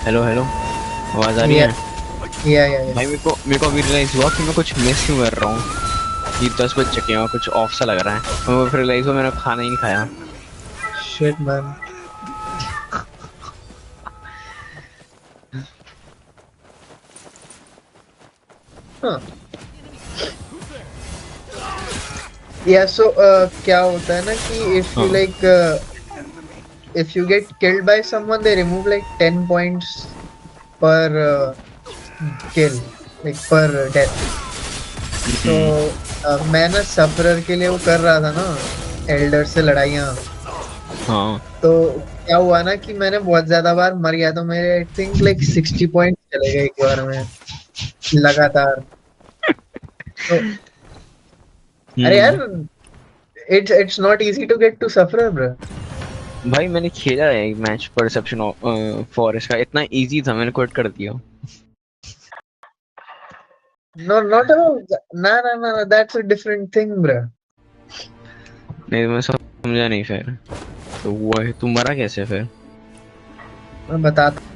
Hello hello, आवाज आ रही या है? या भाई मेरे को अभी रियलाइज हुआ कि मैं कुछ मिस क्यों कर रहा हूँ। ये 10 बज चुके हैं और कुछ ऑफ सा लग रहा है। और फिर रियलाइज हुआ मैंने खाना ही नहीं खाया। Shit man. हाँ, या सो क्या होता है ना कि हाँ। If you get killed by someone they remove like 10 points पर किल, लाइक पर डेथ। सो हम्म। मैं ना सफरर के लिए वो कर रहा था ना, एल्डर से लड़ाइयाँ। हाँ। तो क्या हुआ ना कि मैंने बहुत ज्यादा बार मर गया, तो मेरे आई थिंक लाइक 60 पॉइंट चले गए एक बार में लगातार। तो अरे यार, हम्म। It's not easy to get to sufferer bro. भाई मैंने खेला है एक मैच परसेप्शन फॉरेस्ट का, इतना इजी था, मैंने क्विट कर दिया। नो नॉट अबाउट, ना ना ना, that's a different thing bro. नहीं मैं समझा नहीं फिर। तो हुआ है, तुम मरा कैसे फिर? मैं बताता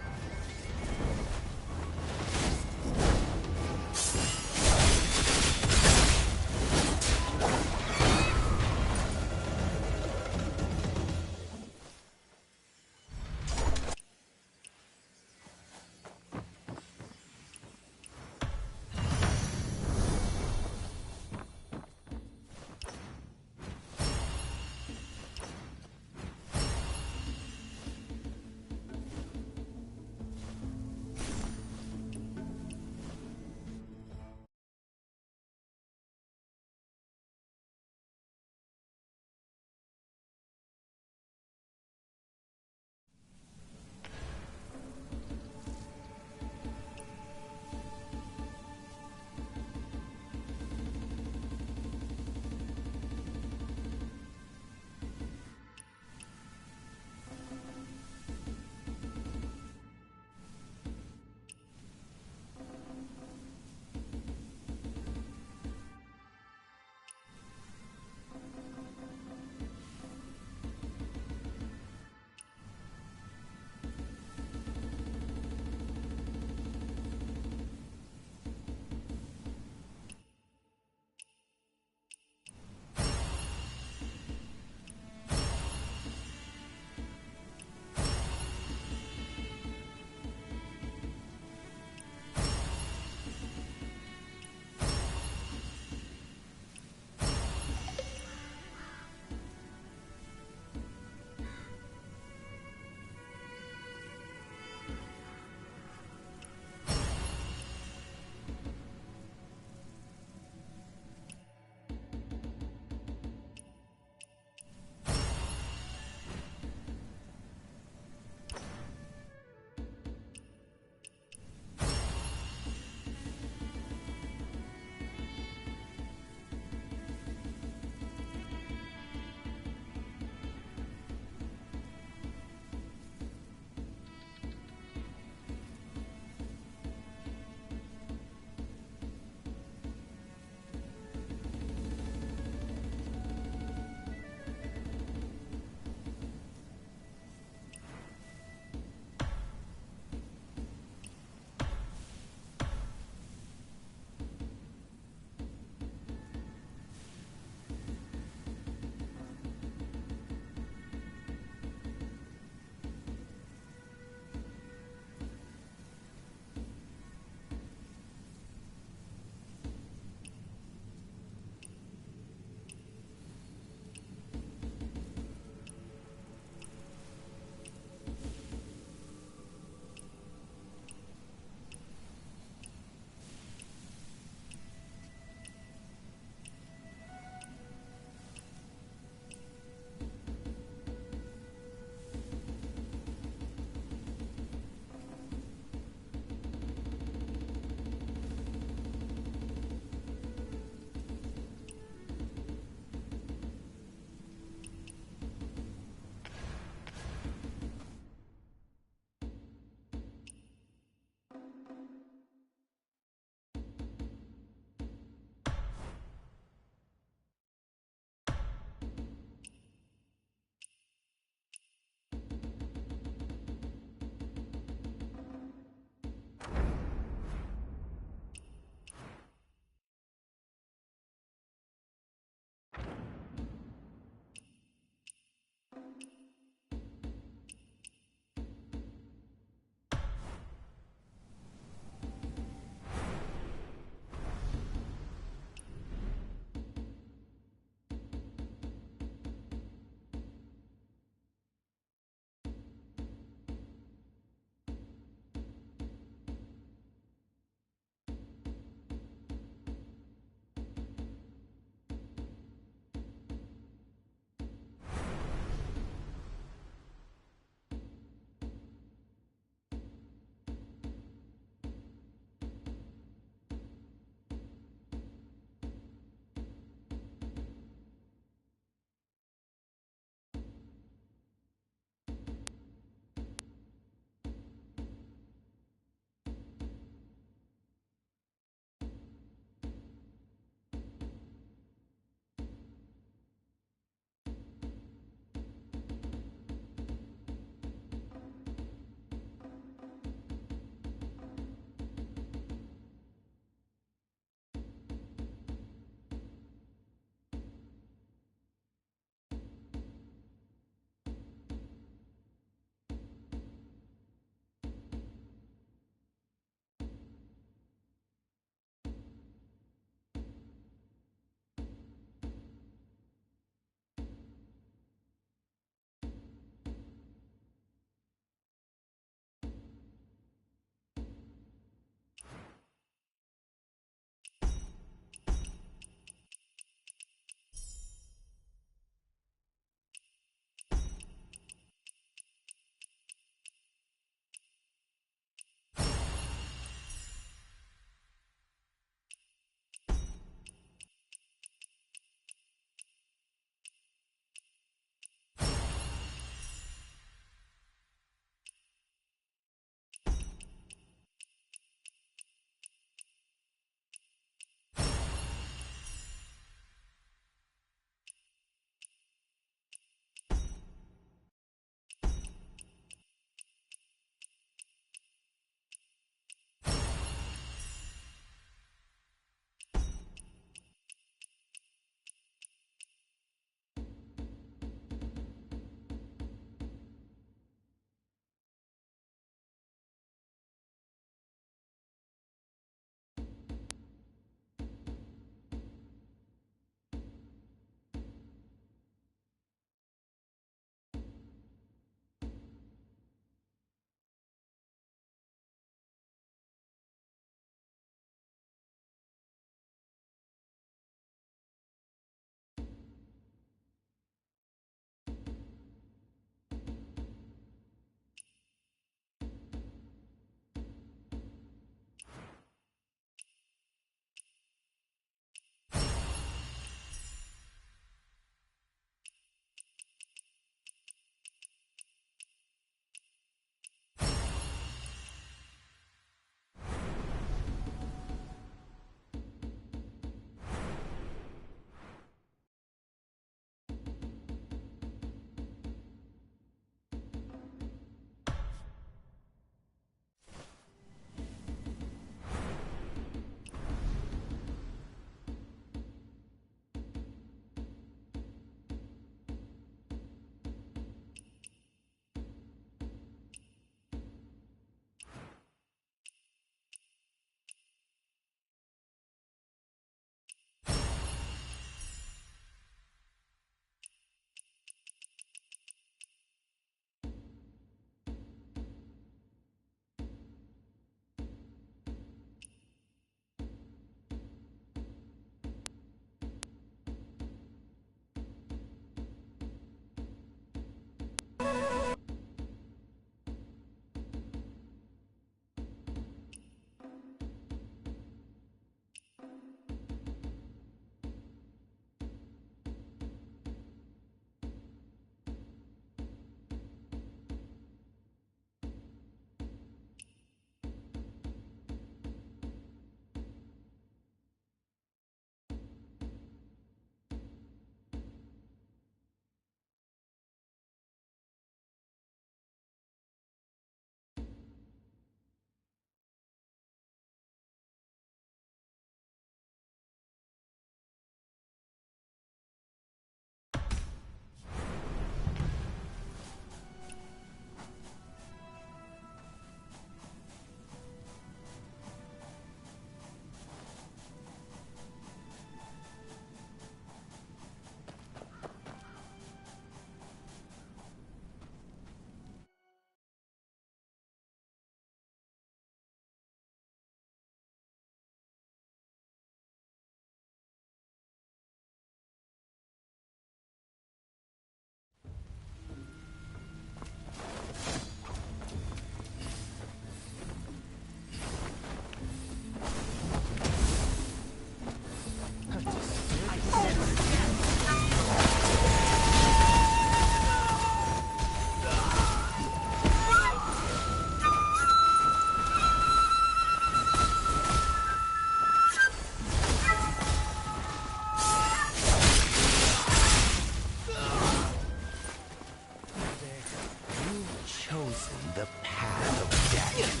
the path of death.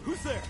Who's there?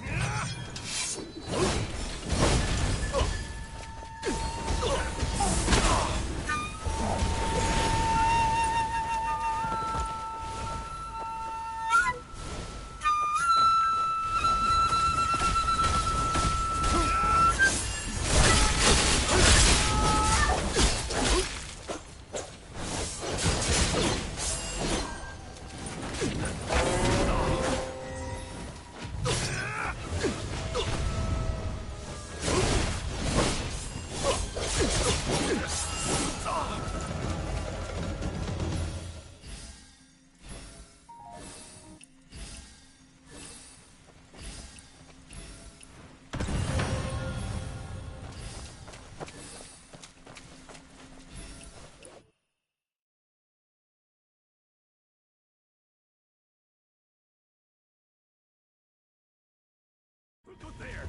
Go there!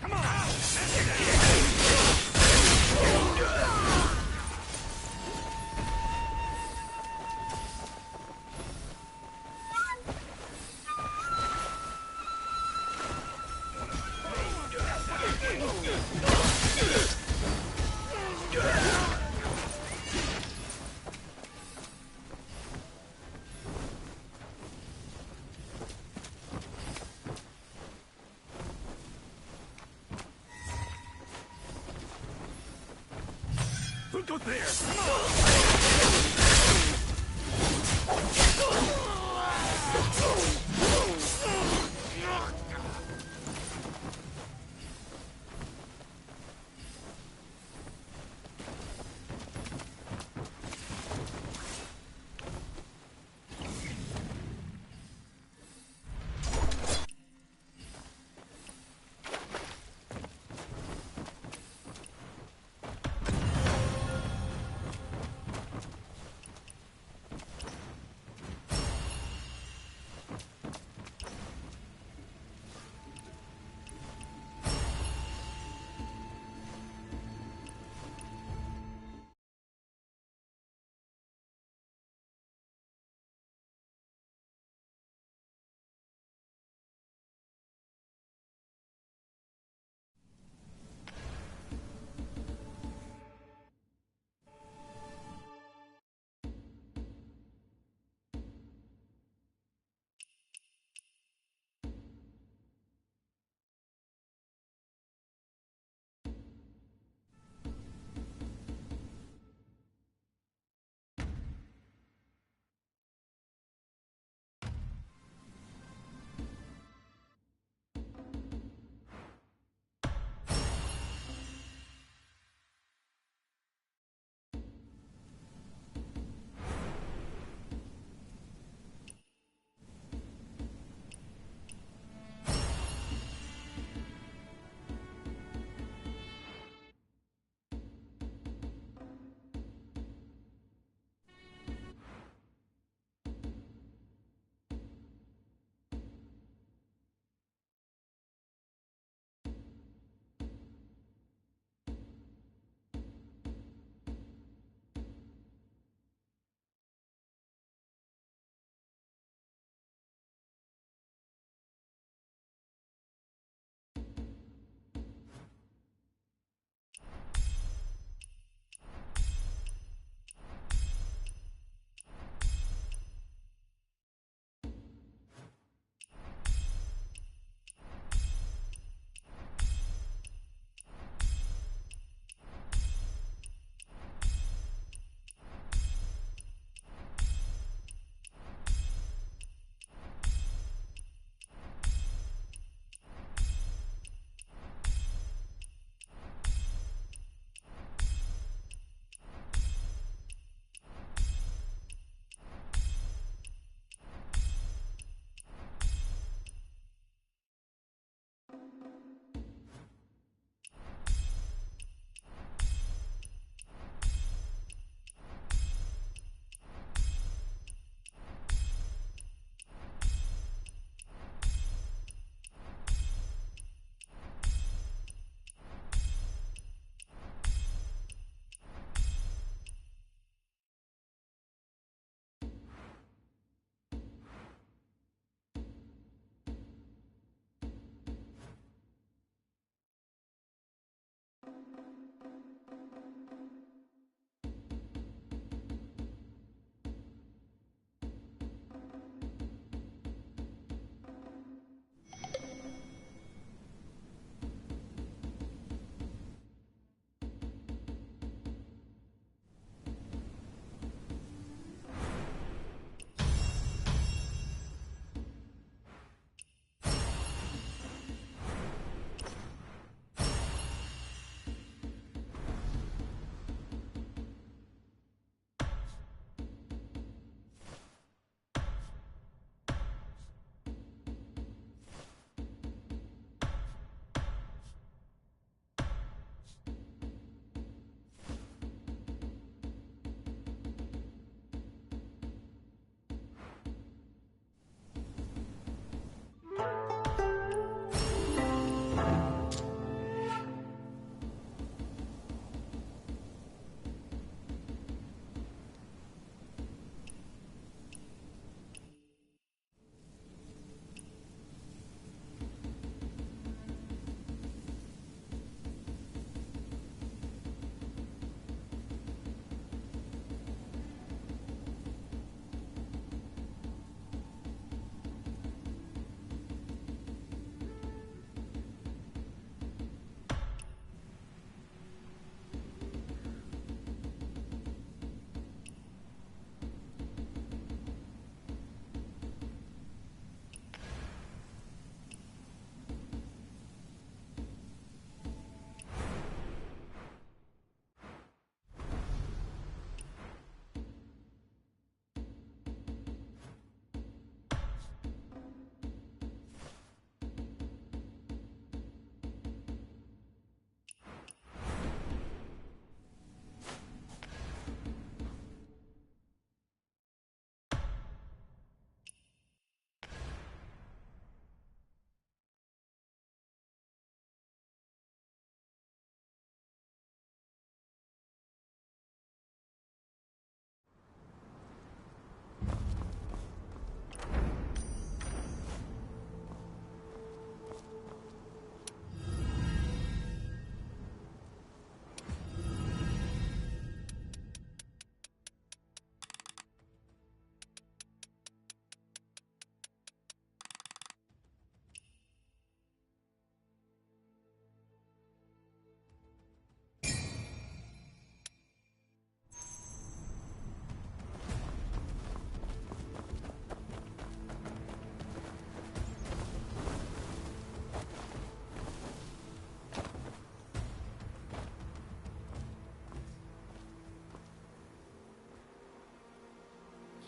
Come on! Who goes there? Come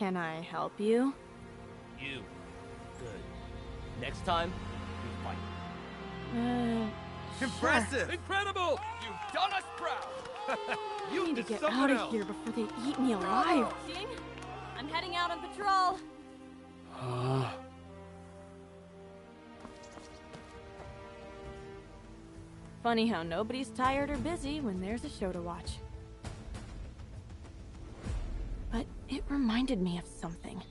Can I help you? You. Good. Next time, we fight. Sure. Impressive! Incredible! You've done us proud! I You need to is get someone out of else. here before they eat me alive. Ding! I'm heading out on patrol. Funny how nobody's tired or busy when there's a show to watch. But it reminded me of something.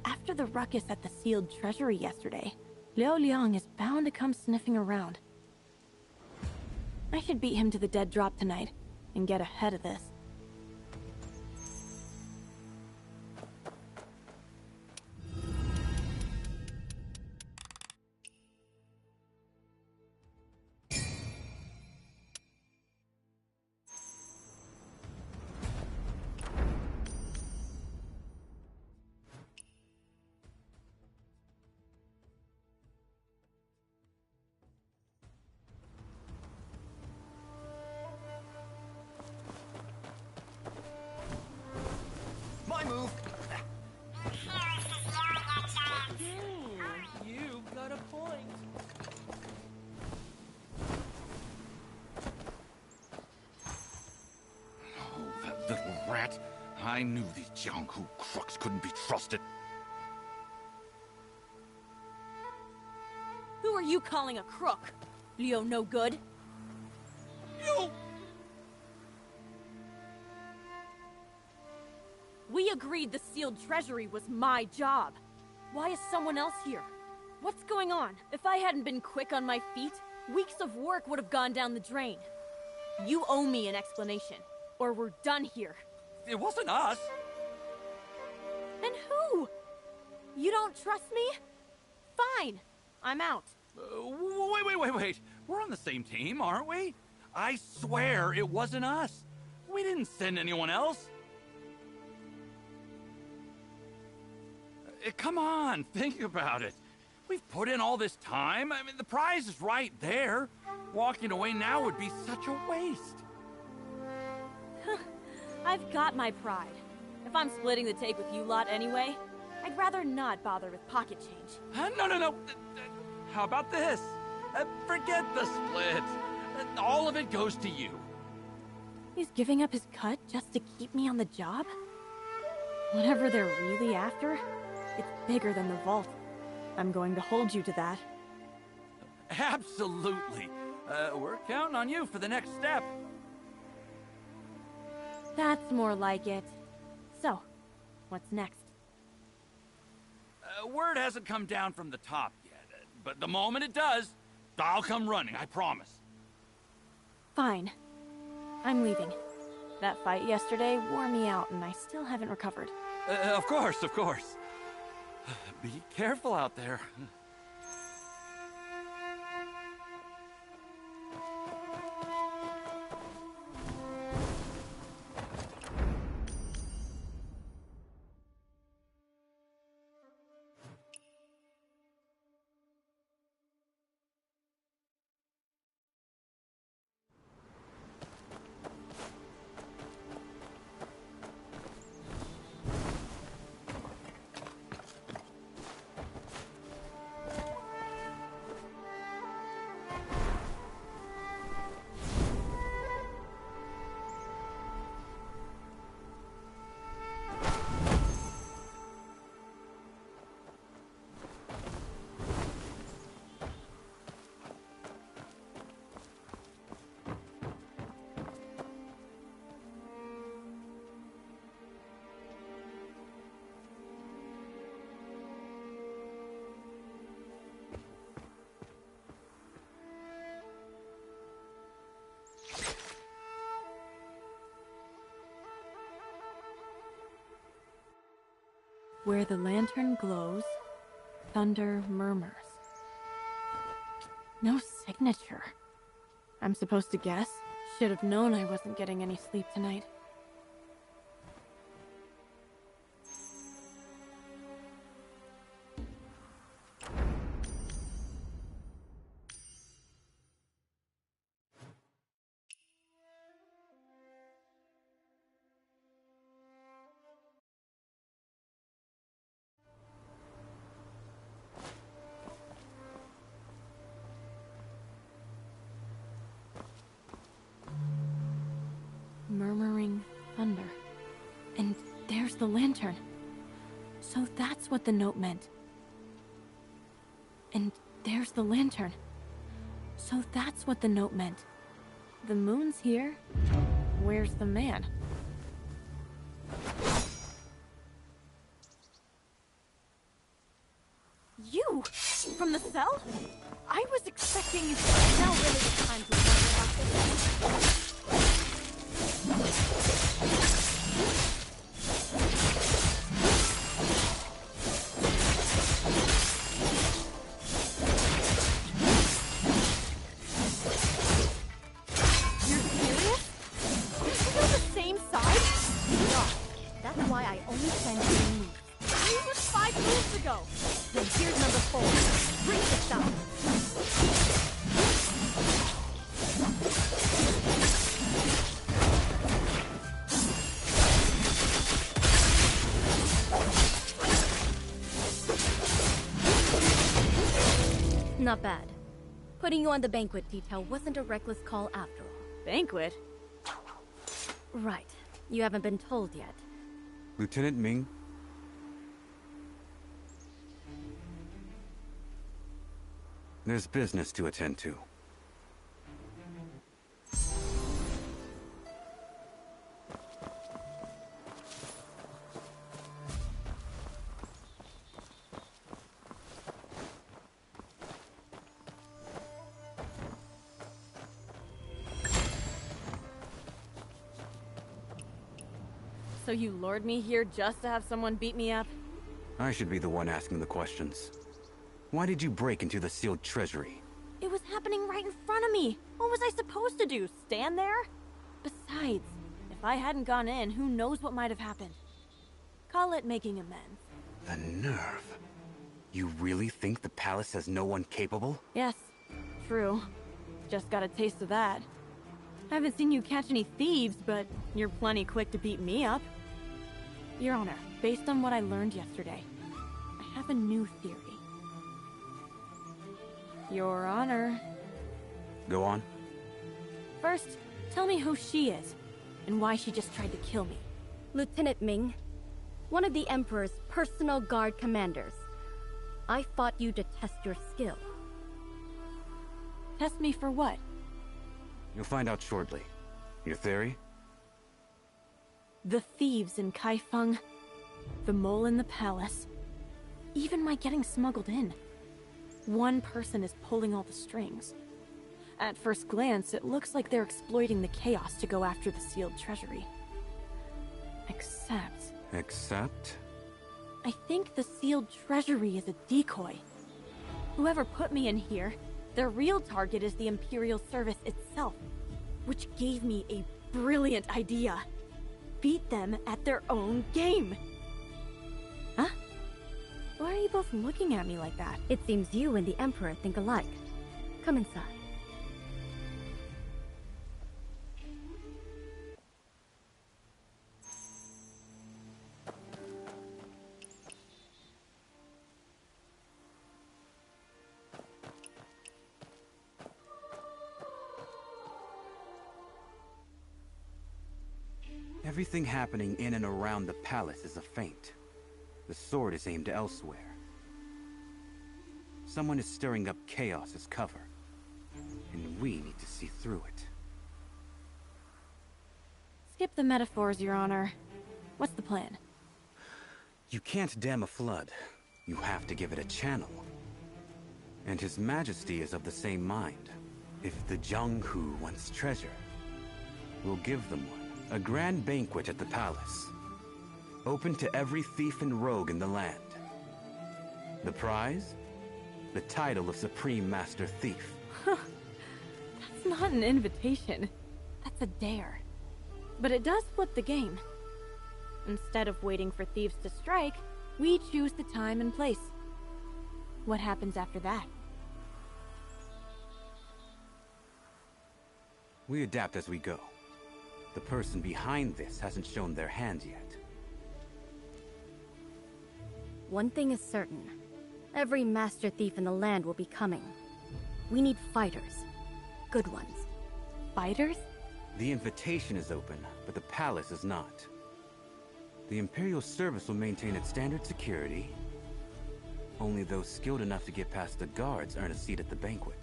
After the ruckus at the sealed treasury yesterday, Liu Liang is bound to come sniffing around. I should beat him to the dead drop tonight and get ahead of this. My move! You've got a point. Oh, that little rat. I knew these Jianghu crooks couldn't be trusted. Who are you calling a crook? Leo no good? You! We agreed the sealed treasury was my job. Why is someone else here? What's going on? If I hadn't been quick on my feet, weeks of work would have gone down the drain. You owe me an explanation, or we're done here. It wasn't us. Then who? You don't trust me? Fine. I'm out. Wait. We're on the same team, aren't we? I swear it wasn't us. We didn't send anyone else. Come on, think about it. We've put in all this time. I mean, the prize is right there. Walking away now would be such a waste. I've got my pride. If I'm splitting the take with you lot anyway, I'd rather not bother with pocket change. No. How about this? Forget the split. All of it goes to you. He's giving up his cut just to keep me on the job? Whatever they're really after, it's bigger than the vault. I'm going to hold you to that. Absolutely. We're counting on you for the next step. That's more like it. So, what's next? Word hasn't come down from the top yet, but the moment it does, I'll come running, I promise. Fine. I'm leaving. That fight yesterday wore me out and I still haven't recovered. Of course. Be careful out there. Where the lantern glows, thunder murmurs. No signature. I'm supposed to guess? Should have known I wasn't getting any sleep tonight. Murmuring thunder. And there's the lantern. So that's what the note meant. And there's the lantern. So that's what the note meant. The moon's here. Where's the man? You? From the cell? I was expecting you. Now really the time to worry about this. You're serious? We're on the same side? No. That's why I only send you moves. It was 5 moves ago. Then here's number 4. Bring the stuff. Not bad. Putting you on the banquet detail wasn't a reckless call after all. Banquet? Right. You haven't been told yet. Lieutenant Ming? There's business to attend to. So you lured me here just to have someone beat me up? I should be the one asking the questions. Why did you break into the sealed treasury? It was happening right in front of me. What was I supposed to do? Stand there? Besides, if I hadn't gone in, who knows what might have happened. Call it making amends. The nerve. You really think the palace has no one capable? Yes, true. Just got a taste of that. I haven't seen you catch any thieves, but you're plenty quick to beat me up. Your Honor, based on what I learned yesterday, I have a new theory. Your Honor. Go on. First, tell me who she is, and why she just tried to kill me. Lieutenant Ming, one of the Emperor's personal guard commanders. I fought you to test your skill. Test me for what? You'll find out shortly. Your theory? The thieves in Kaifeng, the mole in the palace, even my getting smuggled in. One person is pulling all the strings. At first glance, it looks like they're exploiting the chaos to go after the sealed treasury. Except... Except? I think the sealed treasury is a decoy. Whoever put me in here, their real target is the Imperial Service itself, which gave me a brilliant idea. Beat them at their own game. Huh? Why are you both looking at me like that? It seems you and the Emperor think alike. Come inside. Everything happening in and around the palace is a feint. The sword is aimed elsewhere. Someone is stirring up chaos as cover, and we need to see through it. Skip the metaphors, Your Honor. What's the plan? You can't dam a flood. You have to give it a channel. And His Majesty is of the same mind. If the Jianghu wants treasure, we'll give them one. A grand banquet at the palace. Open to every thief and rogue in the land. The prize? The title of Supreme Master Thief. That's not an invitation. That's a dare. But it does flip the game. Instead of waiting for thieves to strike, we choose the time and place. What happens after that? We adapt as we go. The person behind this hasn't shown their hand yet. One thing is certain. Every master thief in the land will be coming. We need fighters. Good ones. Fighters? The invitation is open, but the palace is not. The Imperial Service will maintain its standard security. Only those skilled enough to get past the guards earn a seat at the banquet.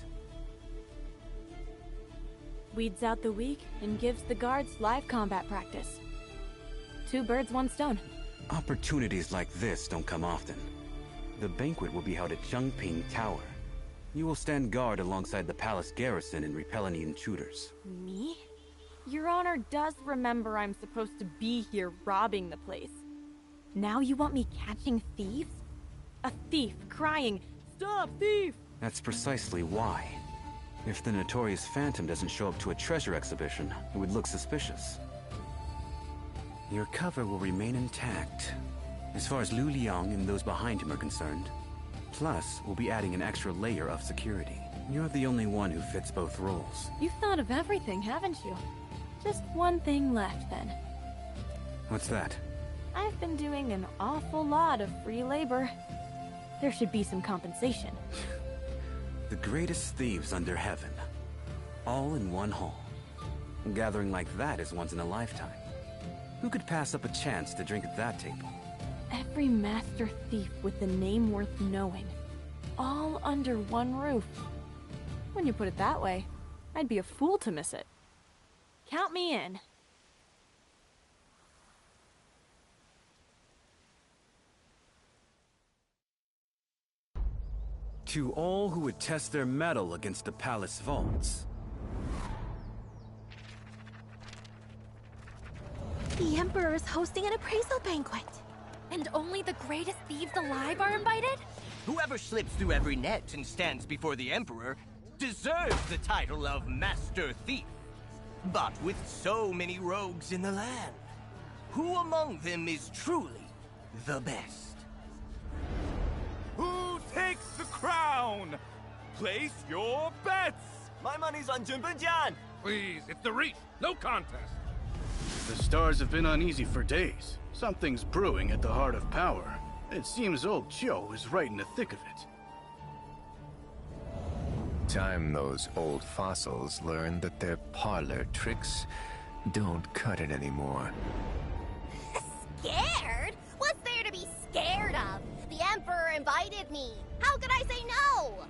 Weeds out the weak and gives the guards live combat practice. 2 birds, 1 stone. Opportunities like this don't come often. The banquet will be held at Chengping Tower. You will stand guard alongside the palace garrison and repel any intruders. Me? Your Honor does remember I'm supposed to be here robbing the place. Now you want me catching thieves? A thief crying, "Stop, thief!" That's precisely why. If the notorious Phantom doesn't show up to a treasure exhibition, it would look suspicious. Your cover will remain intact, as far as Liu Liang and those behind him are concerned. Plus, we'll be adding an extra layer of security. You're the only one who fits both roles. You've thought of everything, haven't you? Just one thing left, then. What's that? I've been doing an awful lot of free labor. There should be some compensation. The greatest thieves under heaven. All in one hall. A gathering like that is once in a lifetime. Who could pass up a chance to drink at that table? Every master thief with a name worth knowing. All under one roof. When you put it that way, I'd be a fool to miss it. Count me in. To all who would test their mettle against the palace vaults. The Emperor is hosting an appraisal banquet. And only the greatest thieves alive are invited? Whoever slips through every net and stands before the Emperor deserves the title of Master Thief. But with so many rogues in the land, who among them is truly the best? Who takes the crown? Place your bets! My money's on Junbenjian! Please, it's the Reach. No contest. The stars have been uneasy for days. Something's brewing at the heart of power. It seems old Joe is right in the thick of it. Time those old fossils learn that their parlor tricks don't cut it anymore. Scared? What's there to be scared of? The Emperor invited me. How could I say no?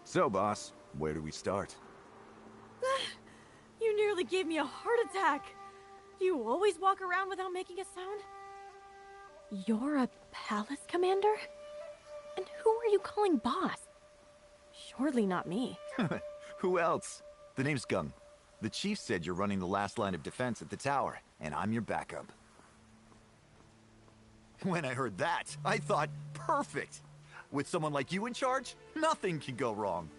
So, boss, where do we start? You nearly gave me a heart attack. Do you always walk around without making a sound? You're a palace commander? And who are you calling boss? Surely not me. Who else? The name's Gung. The chief said you're running the last line of defense at the tower, and I'm your backup. When I heard that, I thought, perfect! With someone like you in charge, nothing can go wrong.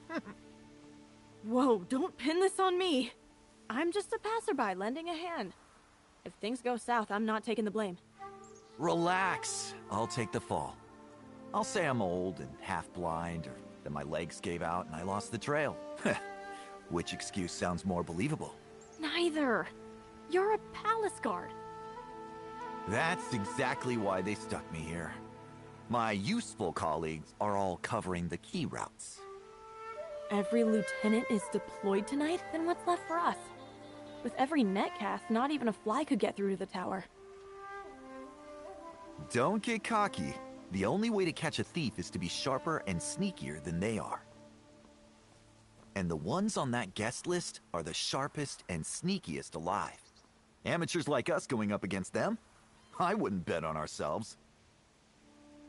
Whoa, don't pin this on me. I'm just a passerby lending a hand. If things go south, I'm not taking the blame. Relax. I'll take the fall. I'll say I'm old and half blind, or that my legs gave out and I lost the trail. Which excuse sounds more believable? Neither. You're a palace guard. That's exactly why they stuck me here. My useful colleagues are all covering the key routes. Every lieutenant is deployed tonight, then what's left for us? With every netcast, not even a fly could get through to the tower. Don't get cocky. The only way to catch a thief is to be sharper and sneakier than they are. And the ones on that guest list are the sharpest and sneakiest alive. Amateurs like us going up against them? I wouldn't bet on ourselves.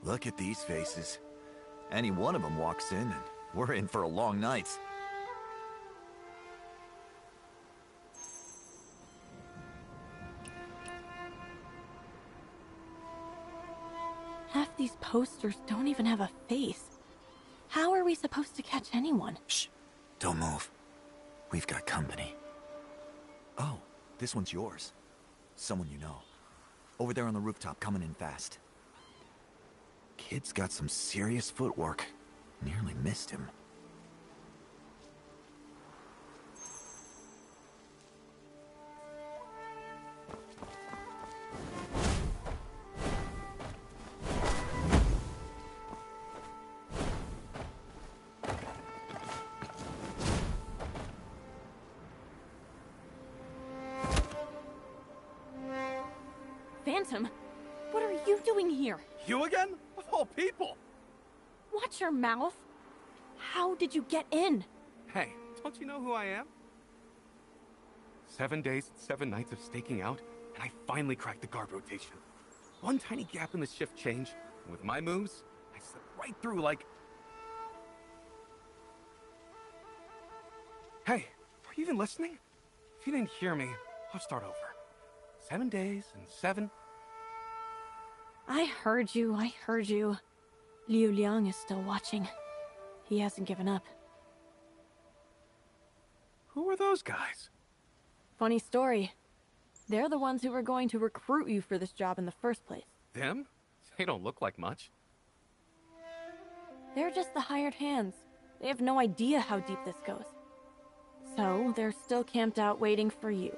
Look at these faces. Any one of them walks in, and we're in for a long night. Half these posters don't even have a face. How are we supposed to catch anyone? Shh. Don't move. We've got company. Oh, this one's yours. Someone you know. Over there on the rooftop, coming in fast. Kid's got some serious footwork. Nearly missed him. Phantom, what are you doing here? You again? Of all people! Watch your mouth. How did you get in? Hey, don't you know who I am? 7 days and 7 nights of staking out, and I finally cracked the guard rotation. One tiny gap in the shift change, and with my moves, I slipped right through like... Hey, are you even listening? If you didn't hear me, I'll start over. 7 days and 7... I heard you, I heard you. Liu Liang is still watching. He hasn't given up. Who are those guys? Funny story. They're the ones who were going to recruit you for this job in the first place. Them? They don't look like much. They're just the hired hands. They have no idea how deep this goes. So, they're still camped out waiting for you.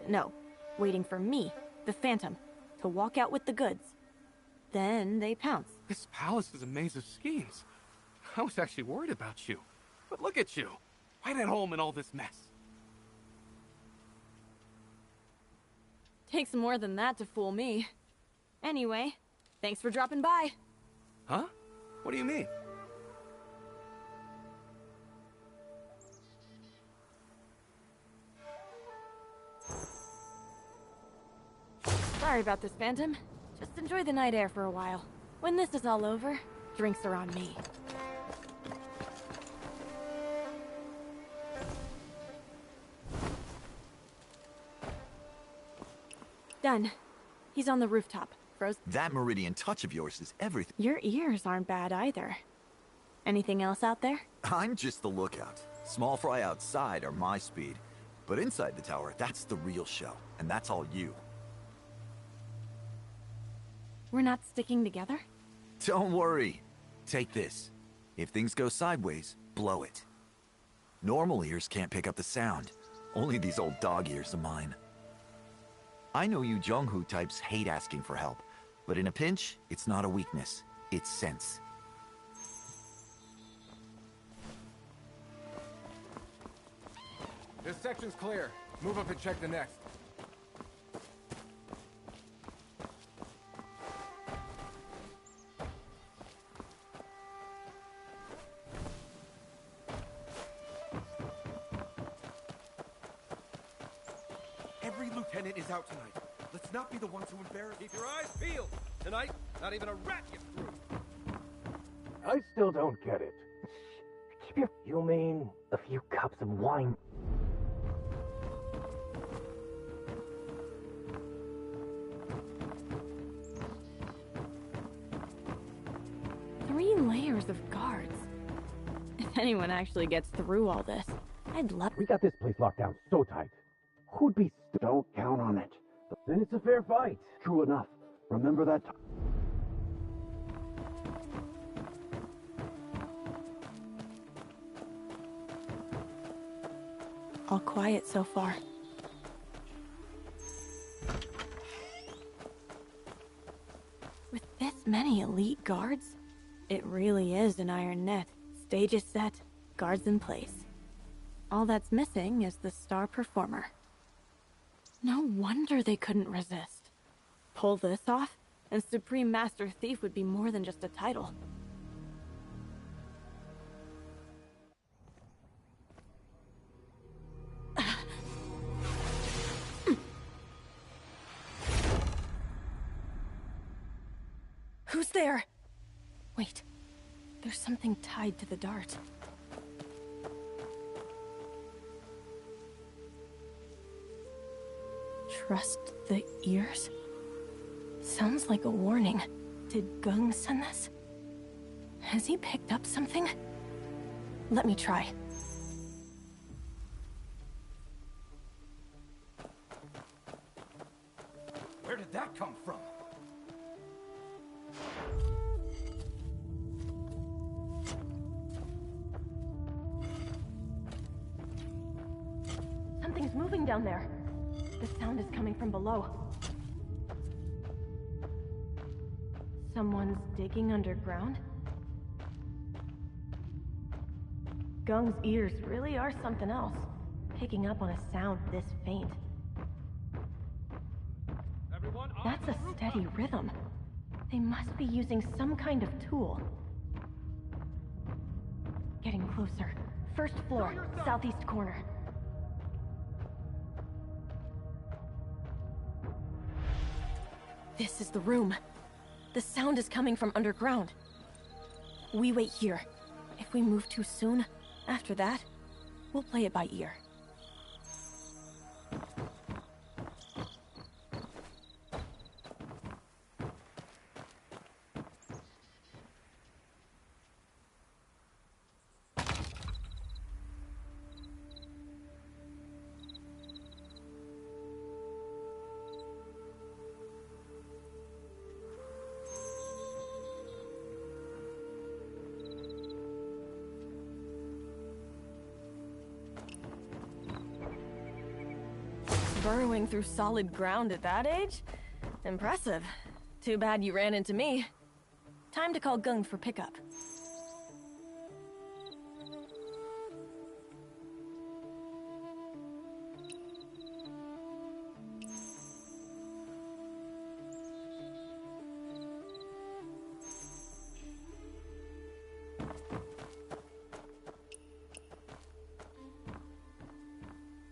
No. Waiting for me, the Phantom, to walk out with the goods. Then they pounce. This palace is a maze of schemes. I was actually worried about you. But look at you. Right at home in all this mess. Takes more than that to fool me. Anyway, thanks for dropping by. Huh? What do you mean? Sorry about this, Phantom. Just enjoy the night air for a while. When this is all over, drinks are on me. Done. He's on the rooftop. That meridian touch of yours is everything. Your ears aren't bad either. Anything else out there? I'm just the lookout. Small fry outside are my speed. But inside the tower, that's the real show. And that's all you. We're not sticking together? Don't worry. Take this. If things go sideways, blow it. Normal ears can't pick up the sound. Only these old dog ears of mine. I know you Zhonghu types hate asking for help, but in a pinch, it's not a weakness. It's sense. This section's clear. Move up and check the next. Every lieutenant is out tonight. Let's not be the ones who embarrass. Keep your eyes peeled. Tonight, not even a rat gets through. I still don't get it. You mean a few cups of wine? Three layers of guards. If anyone actually gets through all this, I'd love... We got this place locked down so tight. Who'd be... Don't count on it. Then it's a fair fight. True enough. Remember that time. All quiet so far. With this many elite guards, it really is an iron net. Stage is set, guards in place. All that's missing is the star performer. No wonder they couldn't resist. Pull this off, and Supreme Master Thief would be more than just a title. Who's there? Wait, there's something tied to the dart. Trust the ears? Sounds like a warning. Did Gung send this? Has he picked up something? Let me try. Where did that come from? Something's moving down there. The sound is coming from below. Someone's digging underground? Gung's ears really are something else, picking up on a sound this faint. That's a steady rhythm. They must be using some kind of tool. Getting closer. First floor, southeast corner. This is the room. The sound is coming from underground. We wait here. If we move too soon, after that, we'll play it by ear. Burrowing through solid ground at that age? Impressive. Too bad you ran into me. Time to call Gung for pickup.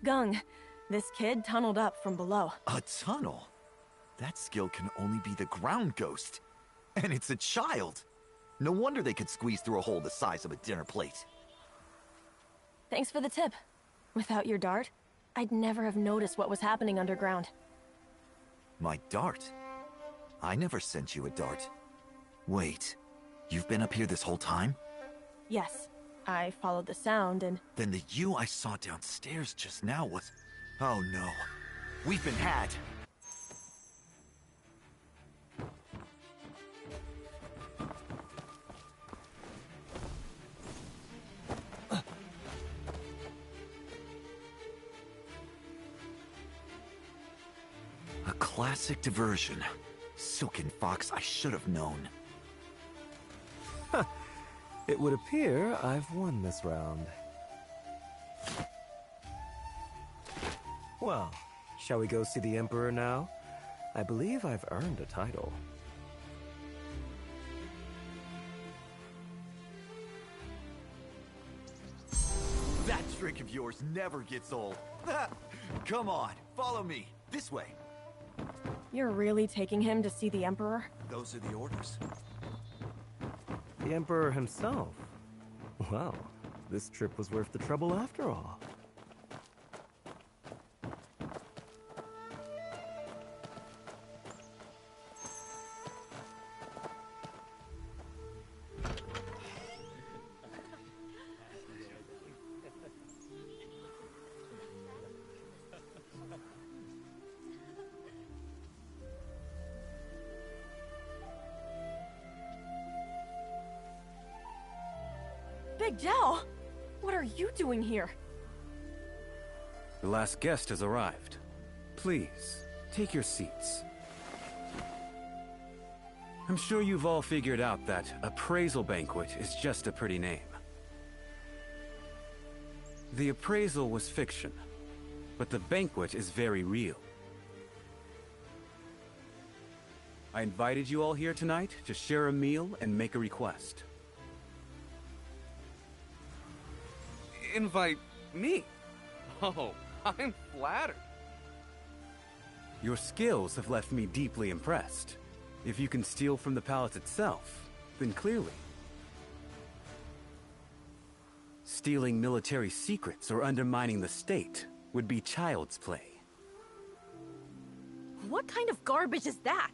Gung, this kid tunneled up from below. A tunnel? That skill can only be the ground ghost. And it's a child. No wonder they could squeeze through a hole the size of a dinner plate. Thanks for the tip. Without your dart, I'd never have noticed what was happening underground. My dart? I never sent you a dart. Wait, you've been up here this whole time? Yes, I followed the sound and... Then the you I saw downstairs just now was... Oh no. We've been had. A classic diversion. Silken Fox, I should have known. It would appear I've won this round. Well, shall we go see the Emperor now? I believe I've earned a title. That trick of yours never gets old. Come on, follow me. This way. You're really taking him to see the Emperor? Those are the orders. The Emperor himself? Wow, this trip was worth the trouble after all. Big Dell! What are you doing here? The last guest has arrived. Please, take your seats. I'm sure you've all figured out that appraisal banquet is just a pretty name. The appraisal was fiction, but the banquet is very real. I invited you all here tonight to share a meal and make a request. Invite me? Oh, I'm flattered. Your skills have left me deeply impressed. If you can steal from the palace itself, then clearly. Stealing military secrets or undermining the state would be child's play. What kind of garbage is that?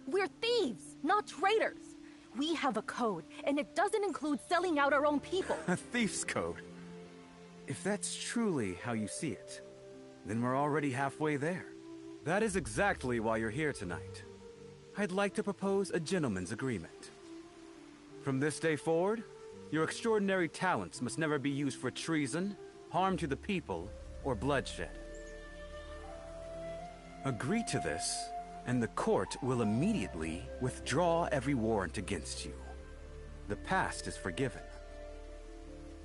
We're thieves, not traitors. We have a code, and it doesn't include selling out our own people. A thief's code. If that's truly how you see it, then we're already halfway there. That is exactly why you're here tonight. I'd like to propose a gentleman's agreement. From this day forward, your extraordinary talents must never be used for treason, harm to the people, or bloodshed. Agree to this, and the court will immediately withdraw every warrant against you. The past is forgiven.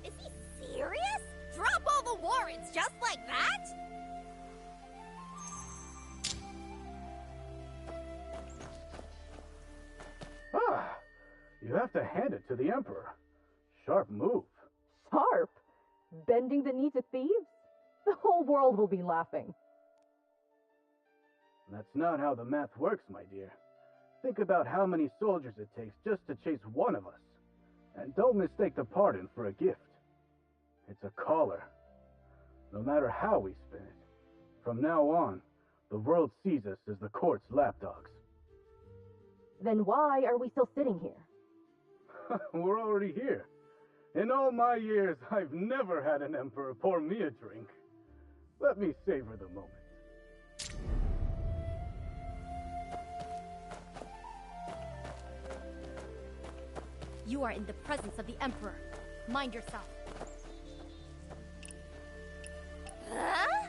Is he serious? Drop all the warrants just like that? Ah, you have to hand it to the Emperor. Sharp move. Sharp? Bending the knee to thieves? The whole world will be laughing. That's not how the math works, my dear. Think about how many soldiers it takes just to chase one of us. And don't mistake the pardon for a gift. It's a collar. No matter how we spin it, from now on, the world sees us as the court's lapdogs. Then why are we still sitting here? We're already here. In all my years, I've never had an emperor pour me a drink. Let me savor the moment. You are in the presence of the Emperor. Mind yourself. Huh?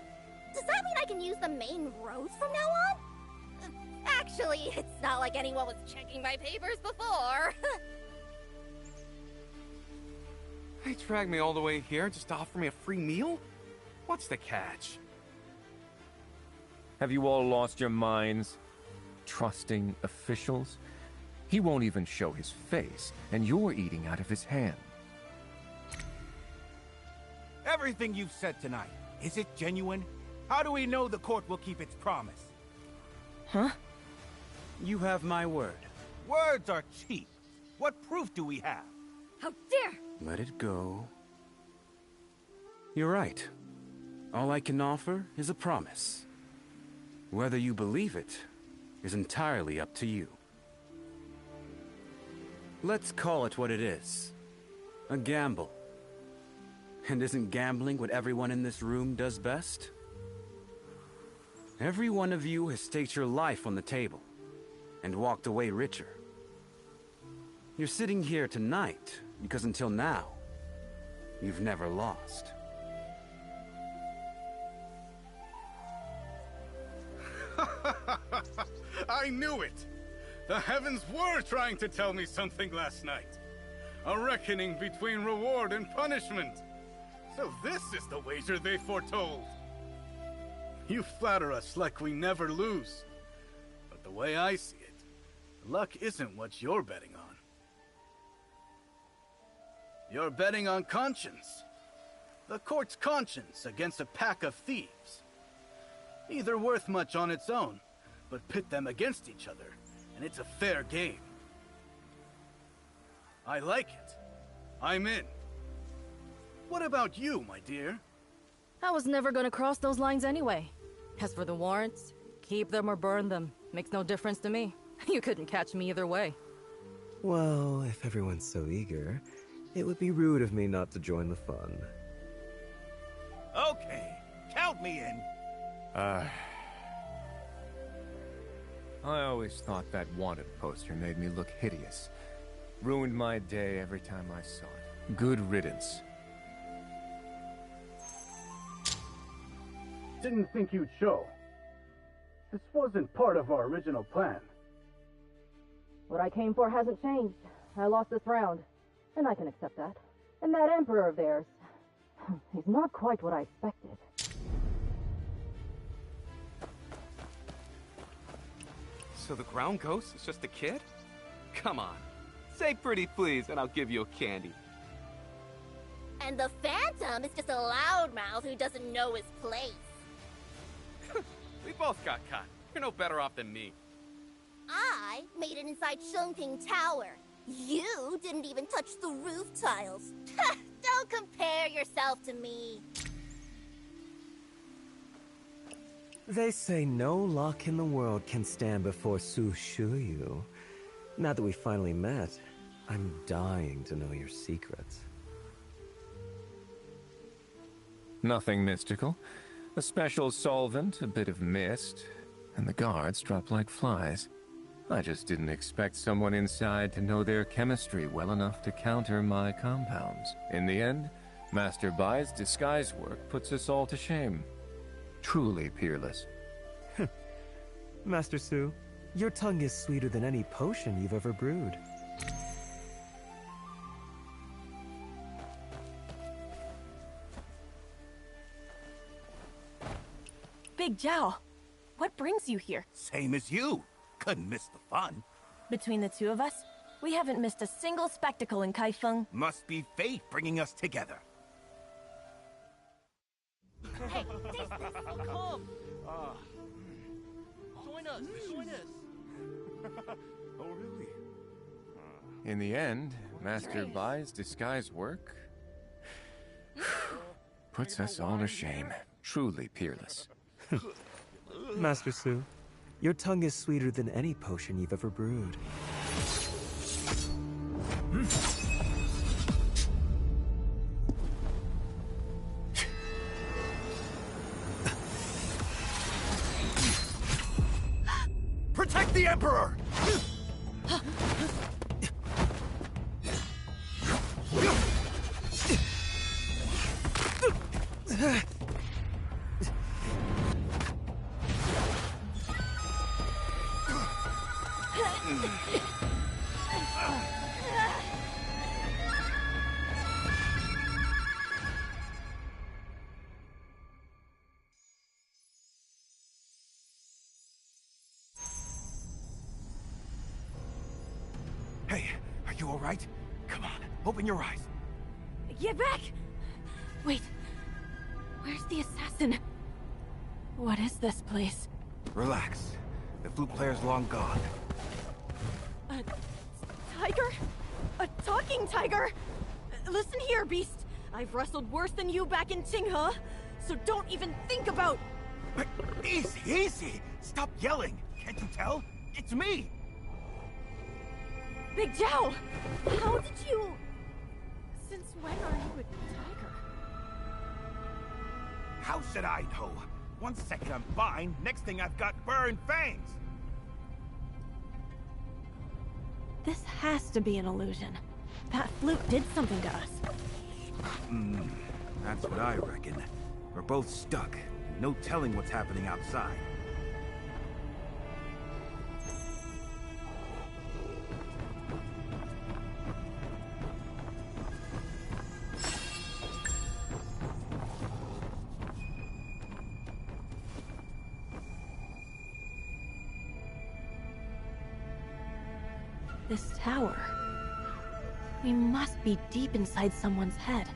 Does that mean I can use the main road from now on? Actually, it's not like anyone was checking my papers before. They dragged me all the way here just to offer me a free meal? What's the catch? Have you all lost your minds? Trusting officials? He won't even show his face, and you're eating out of his hand. Everything you've said tonight, is it genuine? How do we know the court will keep its promise? Huh? You have my word. Words are cheap. What proof do we have? How dare! Let it go. You're right. All I can offer is a promise. Whether you believe it is entirely up to you. Let's call it what it is. A gamble. And isn't gambling what everyone in this room does best? Every one of you has staked your life on the table and walked away richer. You're sitting here tonight because until now, you've never lost. I knew it! The heavens were trying to tell me something last night. A reckoning between reward and punishment. So this is the wager they foretold. You flatter us like we never lose. But the way I see it, luck isn't what you're betting on. You're betting on conscience. The court's conscience against a pack of thieves. Neither worth much on its own, but pit them against each other, and it's a fair game. I like it. I'm in. What about you, my dear? I was never gonna cross those lines anyway. As for the warrants, keep them or burn them. Makes no difference to me. You couldn't catch me either way. Well, if everyone's so eager, it would be rude of me not to join the fun. Okay, count me in. I always thought that wanted poster made me look hideous. Ruined my day every time I saw it. Good riddance. Didn't think you'd show. This wasn't part of our original plan. What I came for hasn't changed. I lost this round, and I can accept that. And that emperor of theirs, he's not quite what I expected. So the ground ghost is just a kid? Come on. Say pretty please and I'll give you a candy. And the Phantom is just a loudmouth who doesn't know his place. We both got caught. You're no better off than me. I made it inside Shungting Tower. You didn't even touch the roof tiles. Don't compare yourself to me. They say no luck in the world can stand before Su Shuyu. Now that we finally met, I'm dying to know your secrets. Nothing mystical. A special solvent, a bit of mist, and the guards drop like flies. I just didn't expect someone inside to know their chemistry well enough to counter my compounds. In the end, Master Bai's disguise work puts us all to shame. Truly peerless. Master Su, your tongue is sweeter than any potion you've ever brewed. Big Zhao, what brings you here? Same as you. Couldn't miss the fun. Between the two of us, we haven't missed a single spectacle in Kaifeng. Must be fate bringing us together. Hey, come! Join us, join us! Oh, really? In the end, Master Bai's disguise work puts us all to shame. Truly peerless. Master Su, your tongue is sweeter than any potion you've ever brewed. Protect the Emperor! Hey, are you all right? Come on, open your eyes. Get back! Wait, where's the assassin? What is this place? Relax. The flute player's long gone. A tiger? A talking tiger? Listen here, beast. I've wrestled worse than you back in Qinghe, so don't even think about... But easy, easy! Stop yelling! Can't you tell? It's me! Big Zhao! How did you... Since when are you a tiger? How should I know? 1 second I'm fine, next thing I've got burned fangs! This has to be an illusion. That flute did something to us. That's what I reckon. We're both stuck. No telling what's happening outside. This tower. We must be deep inside someone's head.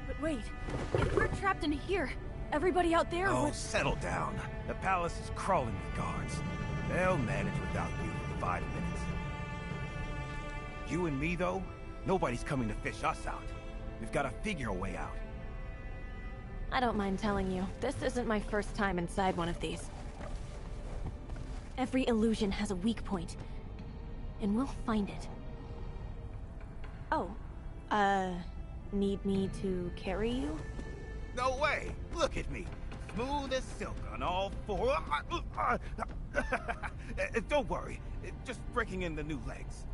But wait, if we're trapped in here, everybody out there Oh, would... settle down. The palace is crawling with guards. They'll manage without you for 5 minutes. You and me, though? Nobody's coming to fish us out. We've got to figure a way out. I don't mind telling you, this isn't my first time inside one of these. Every illusion has a weak point, and we'll find it. Oh, need me to carry you? No way! Look at me! Smooth as silk on all four. Don't worry, just breaking in the new legs.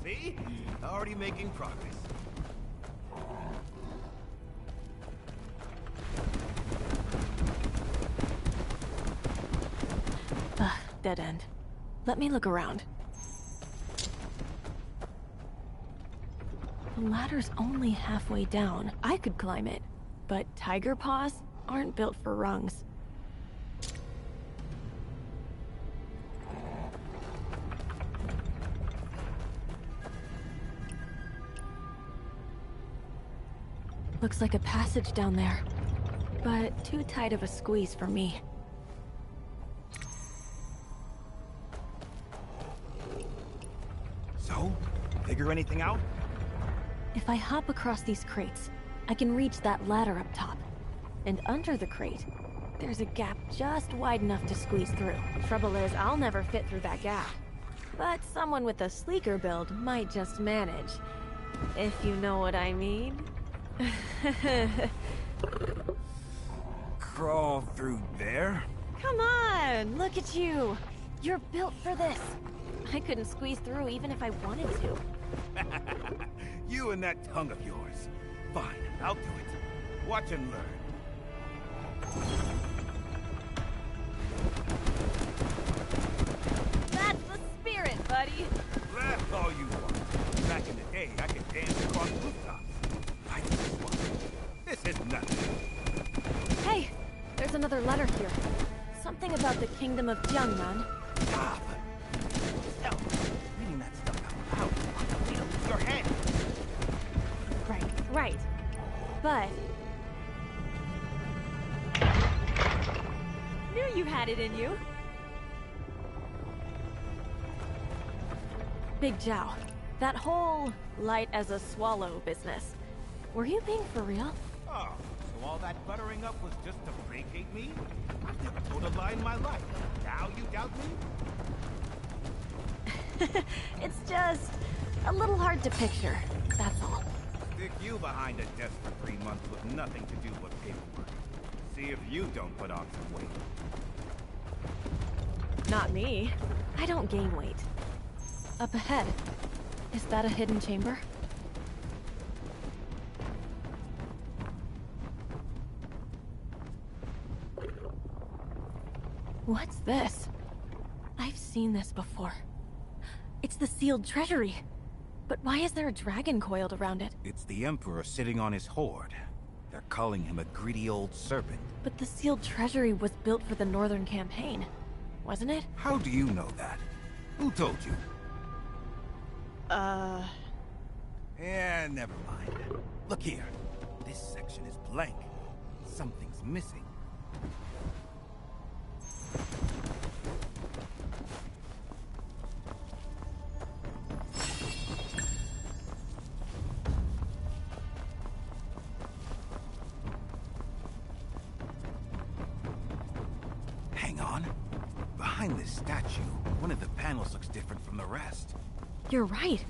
See? Already making progress. Dead end. Let me look around. The ladder's only halfway down. I could climb it, but tiger paws aren't built for rungs. Looks like a passage down there, but too tight of a squeeze for me. So, figure anything out? If I hop across these crates, I can reach that ladder up top. And under the crate, there's a gap just wide enough to squeeze through. Trouble is, I'll never fit through that gap. But someone with a sleeker build might just manage. If you know what I mean. Crawl through there? Come on, look at you. You're built for this. I couldn't squeeze through even if I wanted to. You and that tongue of yours. Fine, I'll do it. Watch and learn. That's the spirit, buddy. Laugh all you want. Back in the day, I could dance across rooftops. I just want. This is nothing. Hey, there's another letter here. Something about the kingdom of Jiangnan. Stop! Stop! Reading that stuff out loud. It'll lose your head. Right. But... knew you had it in you. Big Zhao, that whole light as a swallow business. Were you being for real? Oh, so all that buttering up was just to placate me? I've never told a lie in my life. Now you doubt me? It's just a little hard to picture, that's all. Stick you behind a desk for 3 months with nothing to do but paperwork. See if you don't put on some weight. Not me. I don't gain weight. Up ahead. Is that a hidden chamber? What's this? I've seen this before. It's the sealed treasury. But why is there a dragon coiled around it? It's the Emperor sitting on his hoard. They're calling him a greedy old serpent. But the sealed treasury was built for the Northern Campaign, wasn't it? How do you know that? Who told you? Yeah, never mind. Look here. This section is blank. Something's missing. Hang on. Behind this statue, one of the panels looks different from the rest. You're right.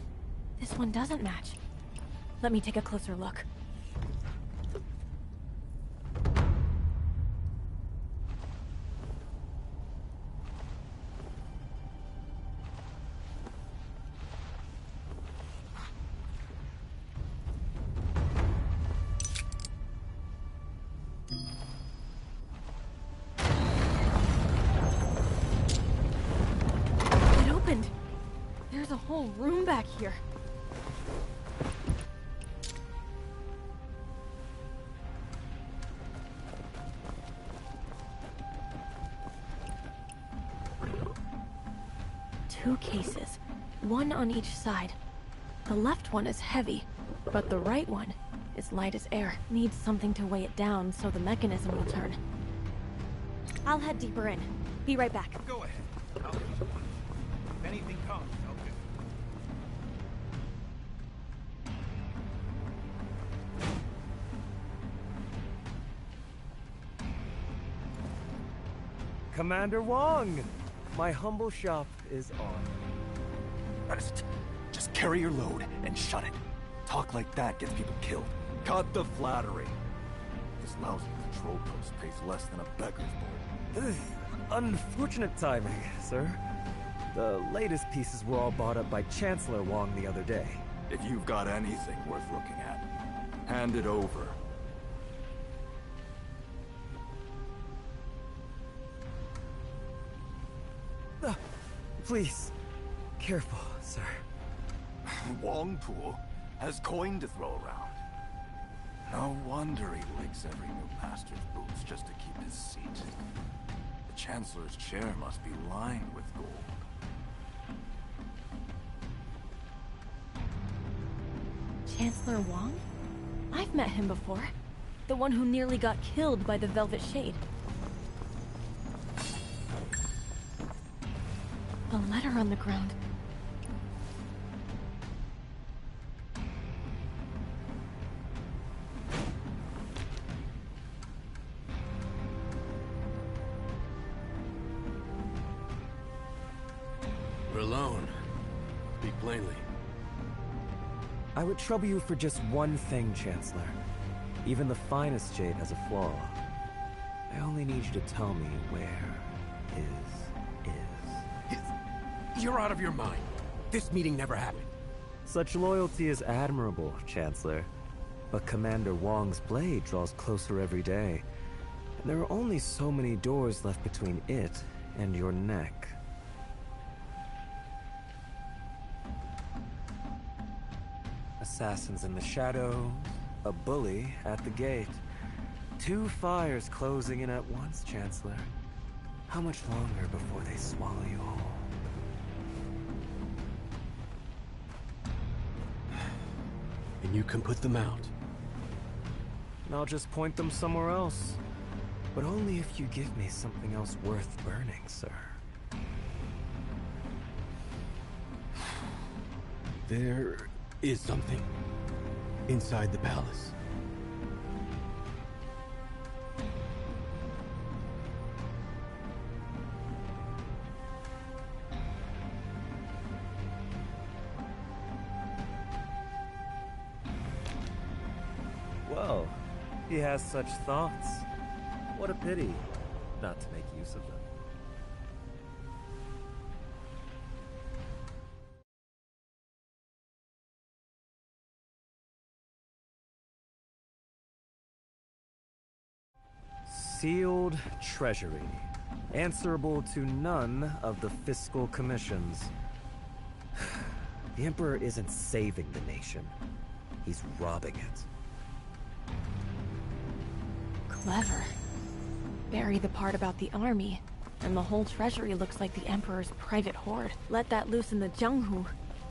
This one doesn't match. Let me take a closer look. It opened. There's a whole room back here. Two cases, one on each side. The left one is heavy, but the right one is light as air. Needs something to weigh it down so the mechanism will turn. I'll head deeper in. Be right back. Go ahead. I'll keep watch. If anything comes, I'll do. Commander Wong! My humble shop is on. Ernest, just carry your load and shut it. Talk like that gets people killed. Cut the flattery. This lousy patrol post pays less than a beggar's bowl. Unfortunate timing, sir. The latest pieces were all bought up by Chancellor Wong the other day. If you've got anything worth looking at, hand it over. Please, careful, sir. Wong Pu has coin to throw around. No wonder he licks every new master's boots just to keep his seat. The Chancellor's chair must be lined with gold. Chancellor Wong? I've met him before. The one who nearly got killed by the Velvet Shade. A letter on the ground. We're alone. Speak plainly. I would trouble you for just one thing, Chancellor. Even the finest jade has a flaw. I only need you to tell me where is. You're out of your mind. This meeting never happened. Such loyalty is admirable, Chancellor. But Commander Wong's blade draws closer every day. And there are only so many doors left between it and your neck. Assassins in the shadows, a bully at the gate. Two fires closing in at once, Chancellor. How much longer before they swallow you whole? And you can put them out. And I'll just point them somewhere else. But only if you give me something else worth burning, sir. There is something inside the palace. Well, he has such thoughts. What a pity not to make use of them. Sealed treasury, answerable to none of the fiscal commissions. The Emperor isn't saving the nation. He's robbing it. Clever. Bury the part about the army, and the whole treasury looks like the Emperor's private hoard. Let that loose in the Jianghu,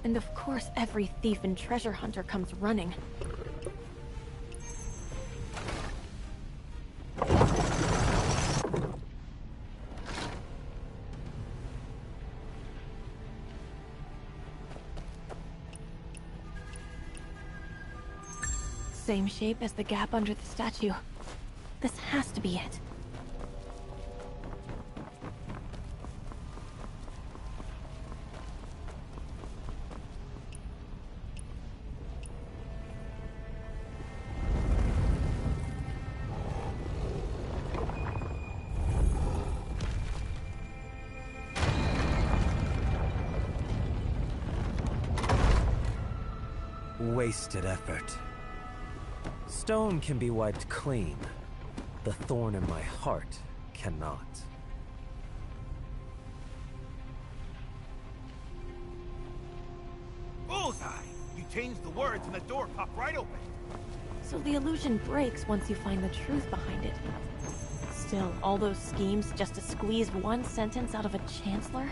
and of course every thief and treasure hunter comes running. Same shape as the gap under the statue. This has to be it. Wasted effort. Stone can be wiped clean. The thorn in my heart cannot. Bullseye! You changed the words and the door popped right open. So the illusion breaks once you find the truth behind it. Still, all those schemes just to squeeze one sentence out of a chancellor?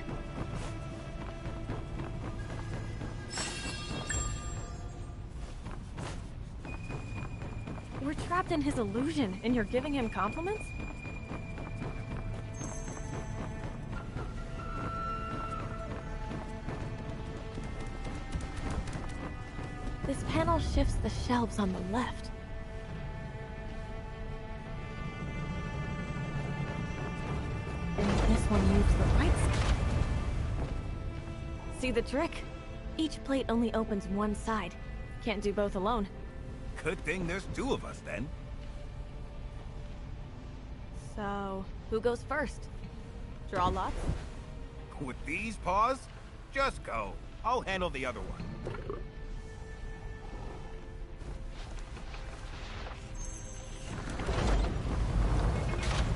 We're trapped in his illusion, and you're giving him compliments? This panel shifts the shelves on the left. And this one moves the right side. See the trick? Each plate only opens one side. Can't do both alone. Good thing there's two of us, then. So, who goes first? Draw lots? With these paws, just go. I'll handle the other one.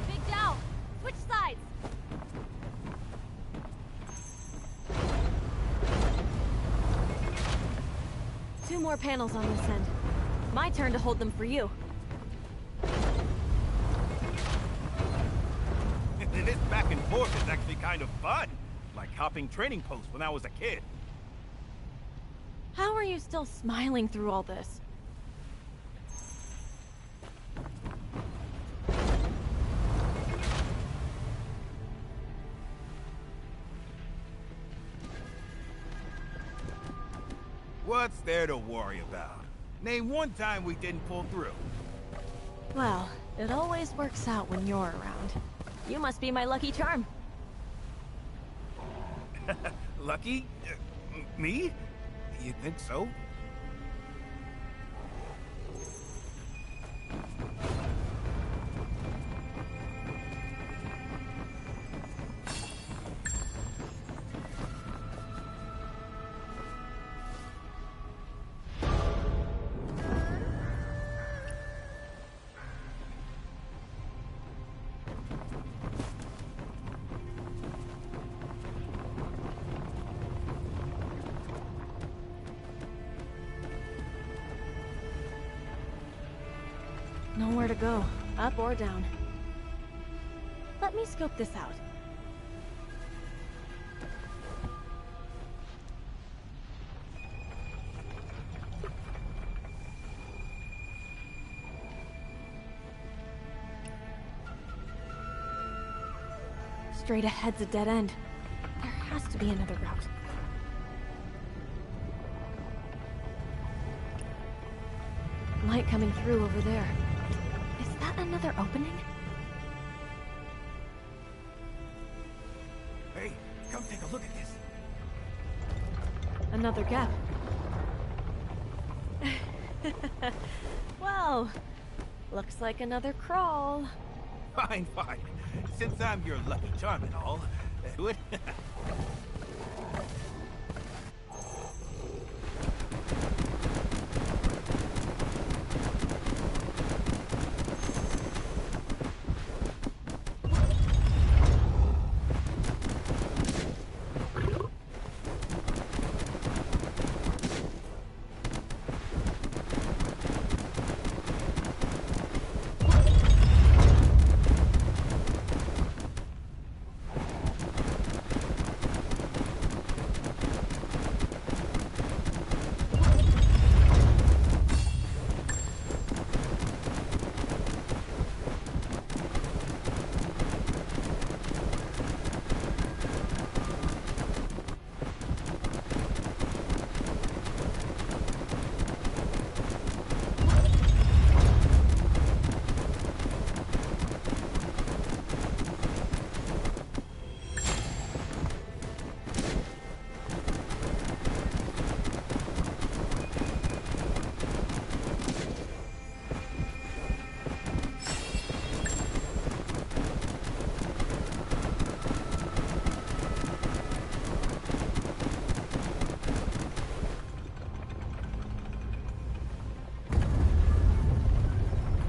Big Dow! Switch sides! Two more panels on this end. My turn to hold them for you. This back and forth is actually kind of fun. Like hopping training posts when I was a kid. How are you still smiling through all this? What's there to worry about? Name one time we didn't pull through. Well, it always works out when you're around. You must be my lucky charm. Lucky? Me? You think so? Nowhere to go, up or down. Let me scope this out. Straight ahead's a dead end. There has to be another route. Light coming through over there. Is that another opening? Hey, come take a look at this. Another gap. Well, looks like another crawl. Fine, fine. Since I'm your lucky charm and all, do it.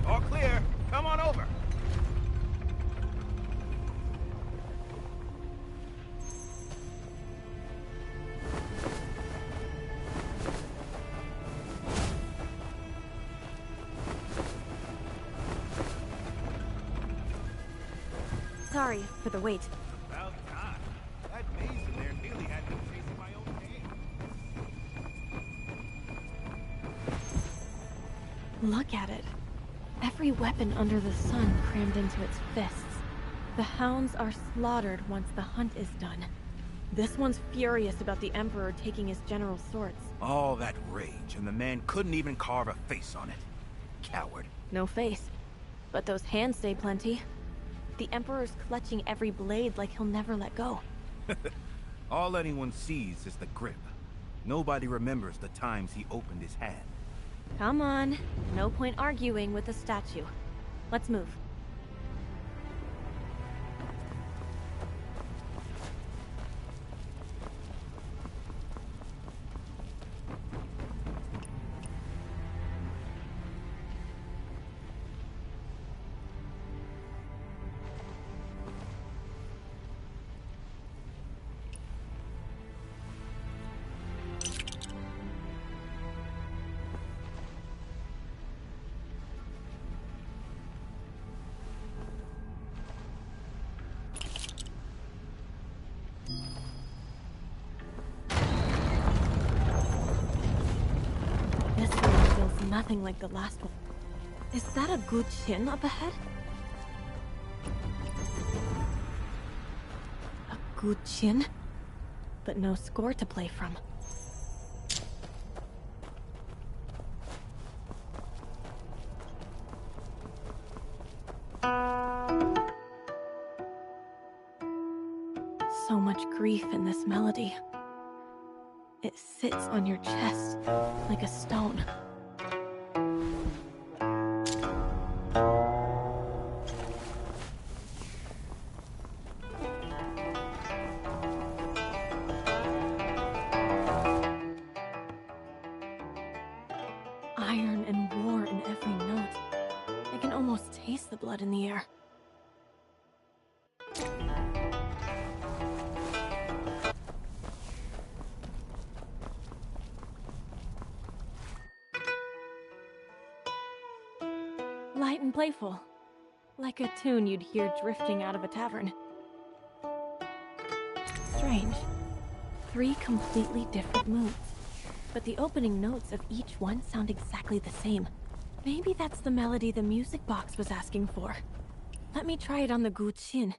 All clear. Come on over. Sorry for the wait. About time. That maze in there nearly had me chasing my own tail. Look at it. Every weapon under the sun crammed into its fists. The hounds are slaughtered once the hunt is done. This one's furious about the Emperor taking his general swords. All that rage, and the man couldn't even carve a face on it. Coward. No face. But those hands say plenty. The Emperor's clutching every blade like he'll never let go. All anyone sees is the grip. Nobody remembers the times he opened his hand. Come on. No point arguing with a statue. Let's move. This one feels nothing like the last one. Is that a good chin up ahead? A good chin? But no score to play from. So much grief in this melody. It sits on your chest like a stone. Iron and war in every note. I can almost taste the blood in the air. Light and playful. Like a tune you'd hear drifting out of a tavern. Strange. 3 completely different moods. But the opening notes of each one sound exactly the same. Maybe that's the melody the music box was asking for. Let me try it on the guqin.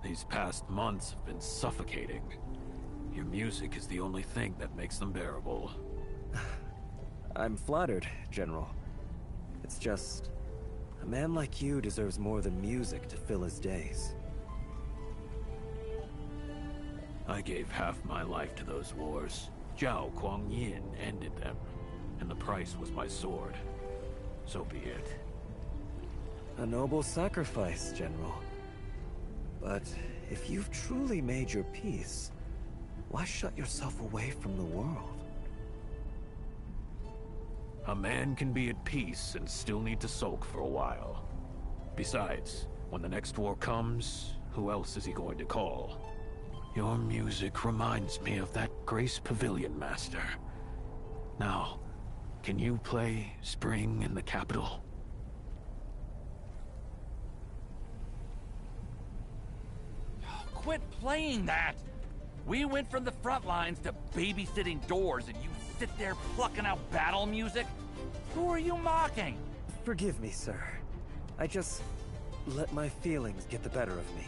These past months have been suffocating. Your music is the only thing that makes them bearable. I'm flattered, General. It's just... a man like you deserves more than music to fill his days. I gave half my life to those wars. Zhao Kuang-yin ended them, and the price was my sword. So be it. A noble sacrifice, General. But if you've truly made your peace, why shut yourself away from the world? A man can be at peace and still need to sulk for a while. Besides, when the next war comes, who else is he going to call? Your music reminds me of that Grace Pavilion master. Now, can you play Spring in the Capital? Quit playing that! We went from the front lines to babysitting doors, and you sit there plucking out battle music? Who are you mocking? Forgive me, sir. I just let my feelings get the better of me.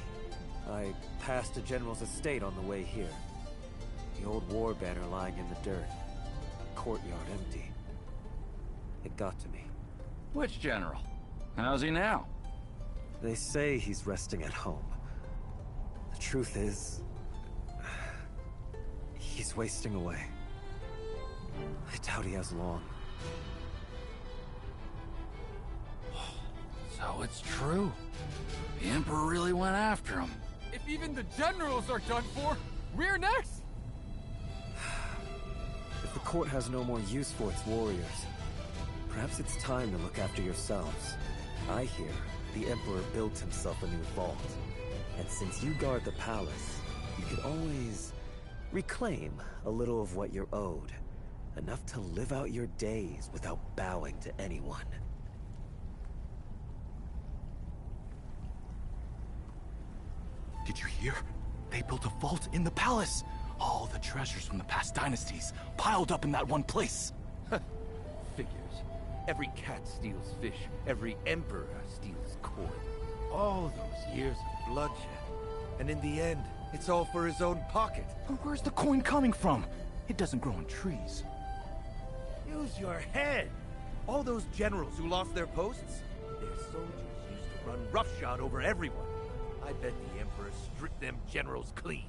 I passed a general's estate on the way here. The old war banner lying in the dirt. Courtyard empty. It got to me. Which general? How's he now? They say he's resting at home. The truth is... he's wasting away. I doubt he has long. So it's true. The Emperor really went after him. If even the generals are done for, we're next! If the court has no more use for its warriors. Perhaps it's time to look after yourselves. I hear the Emperor built himself a new vault. And since you guard the palace, you could always reclaim a little of what you're owed. Enough to live out your days without bowing to anyone. Did you hear? They built a vault in the palace. All the treasures from the past dynasties piled up in that one place. Figures. Every cat steals fish. Every emperor steals coin. All those years of bloodshed. And in the end, it's all for his own pocket. But where's the coin coming from? It doesn't grow on trees. Use your head! All those generals who lost their posts, their soldiers used to run roughshod over everyone. I bet the Emperor stripped them generals clean.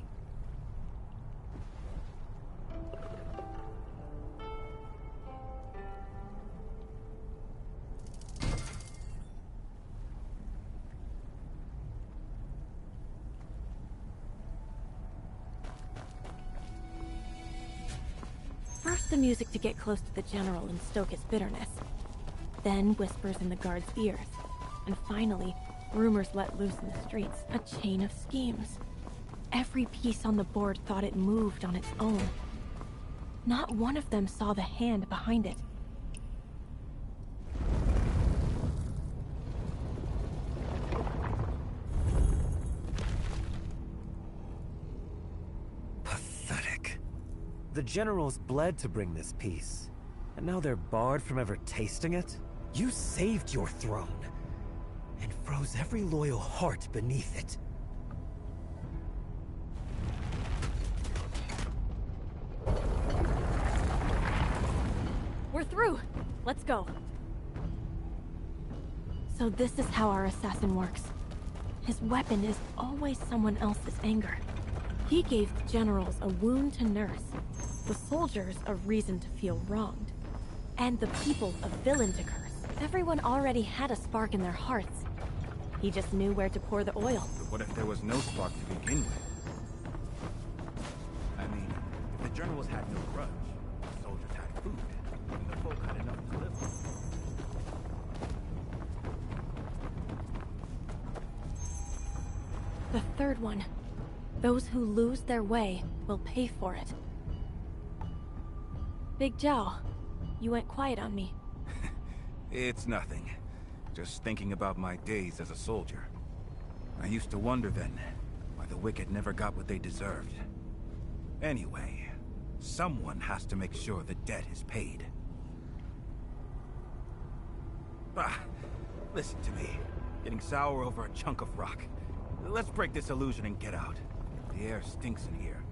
First the music to get close to the general and stoke his bitterness. Then whispers in the guard's ears. And finally, rumors let loose in the streets. A chain of schemes. Every piece on the board thought it moved on its own. Not one of them saw the hand behind it. The generals bled to bring this peace, and now they're barred from ever tasting it? You saved your throne, and froze every loyal heart beneath it. We're through! Let's go. So this is how our assassin works. His weapon is always someone else's anger. He gave the generals a wound to nurse, the soldiers a reason to feel wronged, and the people a villain to curse. Everyone already had a spark in their hearts. He just knew where to pour the oil. But what if there was no spark to begin with? I mean, if the generals had no grudge, the soldiers had food, and the folk had enough to live on. The third one. Those who lose their way will pay for it. Big Zhao, you went quiet on me. It's nothing. Just thinking about my days as a soldier. I used to wonder then why the wicked never got what they deserved. Anyway, someone has to make sure the debt is paid. Ah, listen to me. Getting sour over a chunk of rock. Let's break this illusion and get out. The air stinks in here.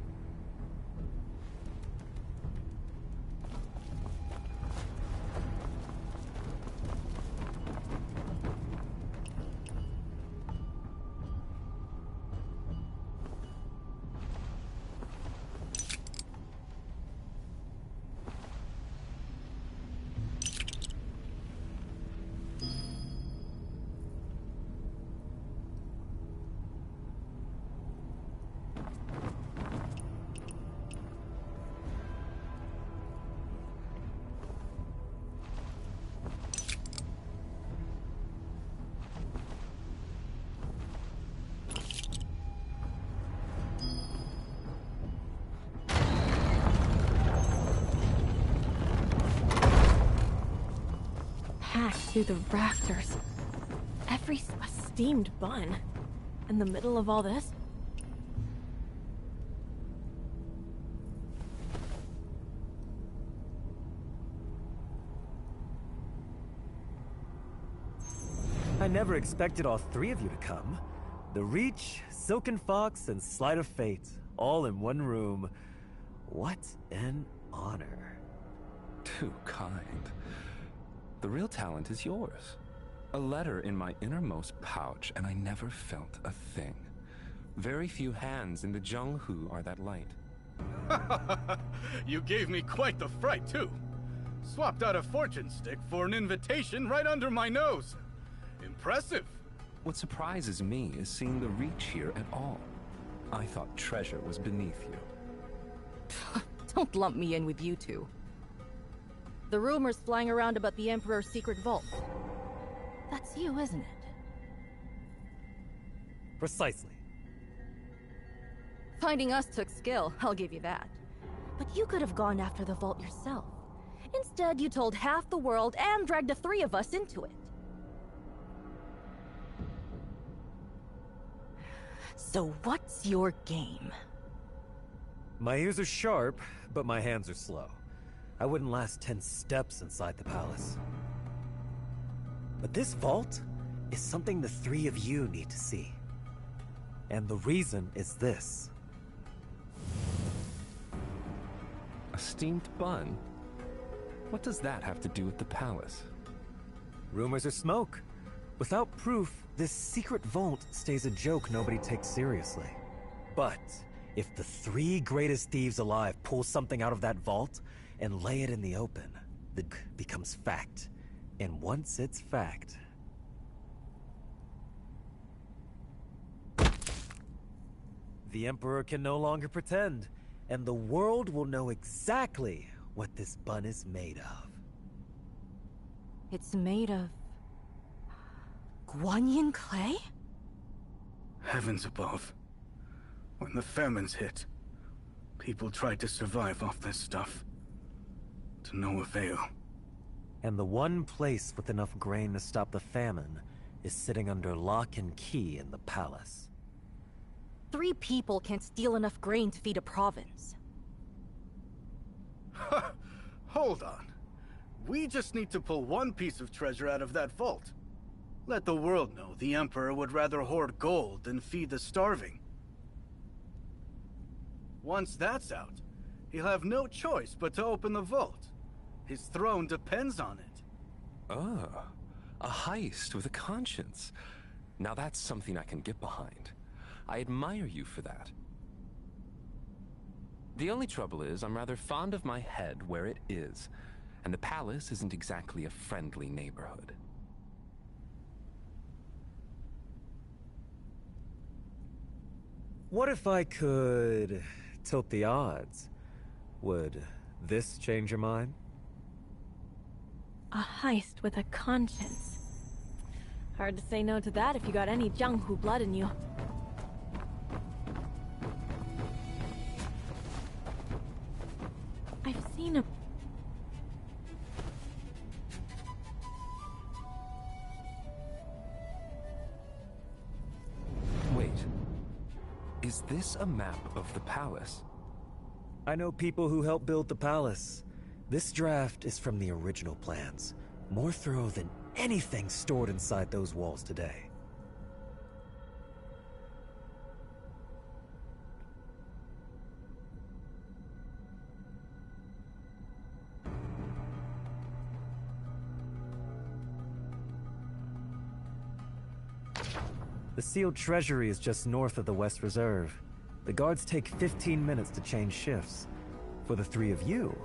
Through the rafters. A steamed bun. In the middle of all this? I never expected all three of you to come. The Reach, Silken Fox, and Sleight of Fate, all in one room. What an honor. Too kind. The real talent is yours. A letter in my innermost pouch, and I never felt a thing. Very few hands in the Zhonghu are that light. You gave me quite the fright, too. Swapped out a fortune stick for an invitation right under my nose. Impressive. What surprises me is seeing the Reach here at all. I thought treasure was beneath you. Don't lump me in with you two. The rumors flying around about the Emperor's secret vault. That's you, isn't it? Precisely. Finding us took skill, I'll give you that. But you could have gone after the vault yourself. Instead, you told half the world and dragged the three of us into it. So what's your game? My ears are sharp, but my hands are slow. I wouldn't last 10 steps inside the palace. But this vault is something the three of you need to see. And the reason is this. A steamed bun? What does that have to do with the palace? Rumors are smoke. Without proof, this secret vault stays a joke nobody takes seriously. But if the three greatest thieves alive pull something out of that vault and lay it in the open, it becomes fact. And once it's fact... the Emperor can no longer pretend, and the world will know exactly what this bun is made of. It's made of... Guanyin clay? Heavens above. When the famines hit, people tried to survive off this stuff. To no avail. And the one place with enough grain to stop the famine is sitting under lock and key in the palace. 3 people can't steal enough grain to feed a province. Hold on. We just need to pull one piece of treasure out of that vault. Let the world know the Emperor would rather hoard gold than feed the starving. Once that's out, he'll have no choice but to open the vault. His throne depends on it. Oh, a heist with a conscience. Now that's something I can get behind. I admire you for that. The only trouble is, I'm rather fond of my head where it is, and the palace isn't exactly a friendly neighborhood. What if I could tilt the odds? Would this change your mind? A heist with a conscience. Hard to say no to that if you got any Jianghu blood in you. I've seen a... Wait. Is this a map of the palace? I know people who helped build the palace. This draft is from the original plans. More thorough than anything stored inside those walls today. The sealed treasury is just north of the West Reserve. The guards take 15 minutes to change shifts. For the 3 of you,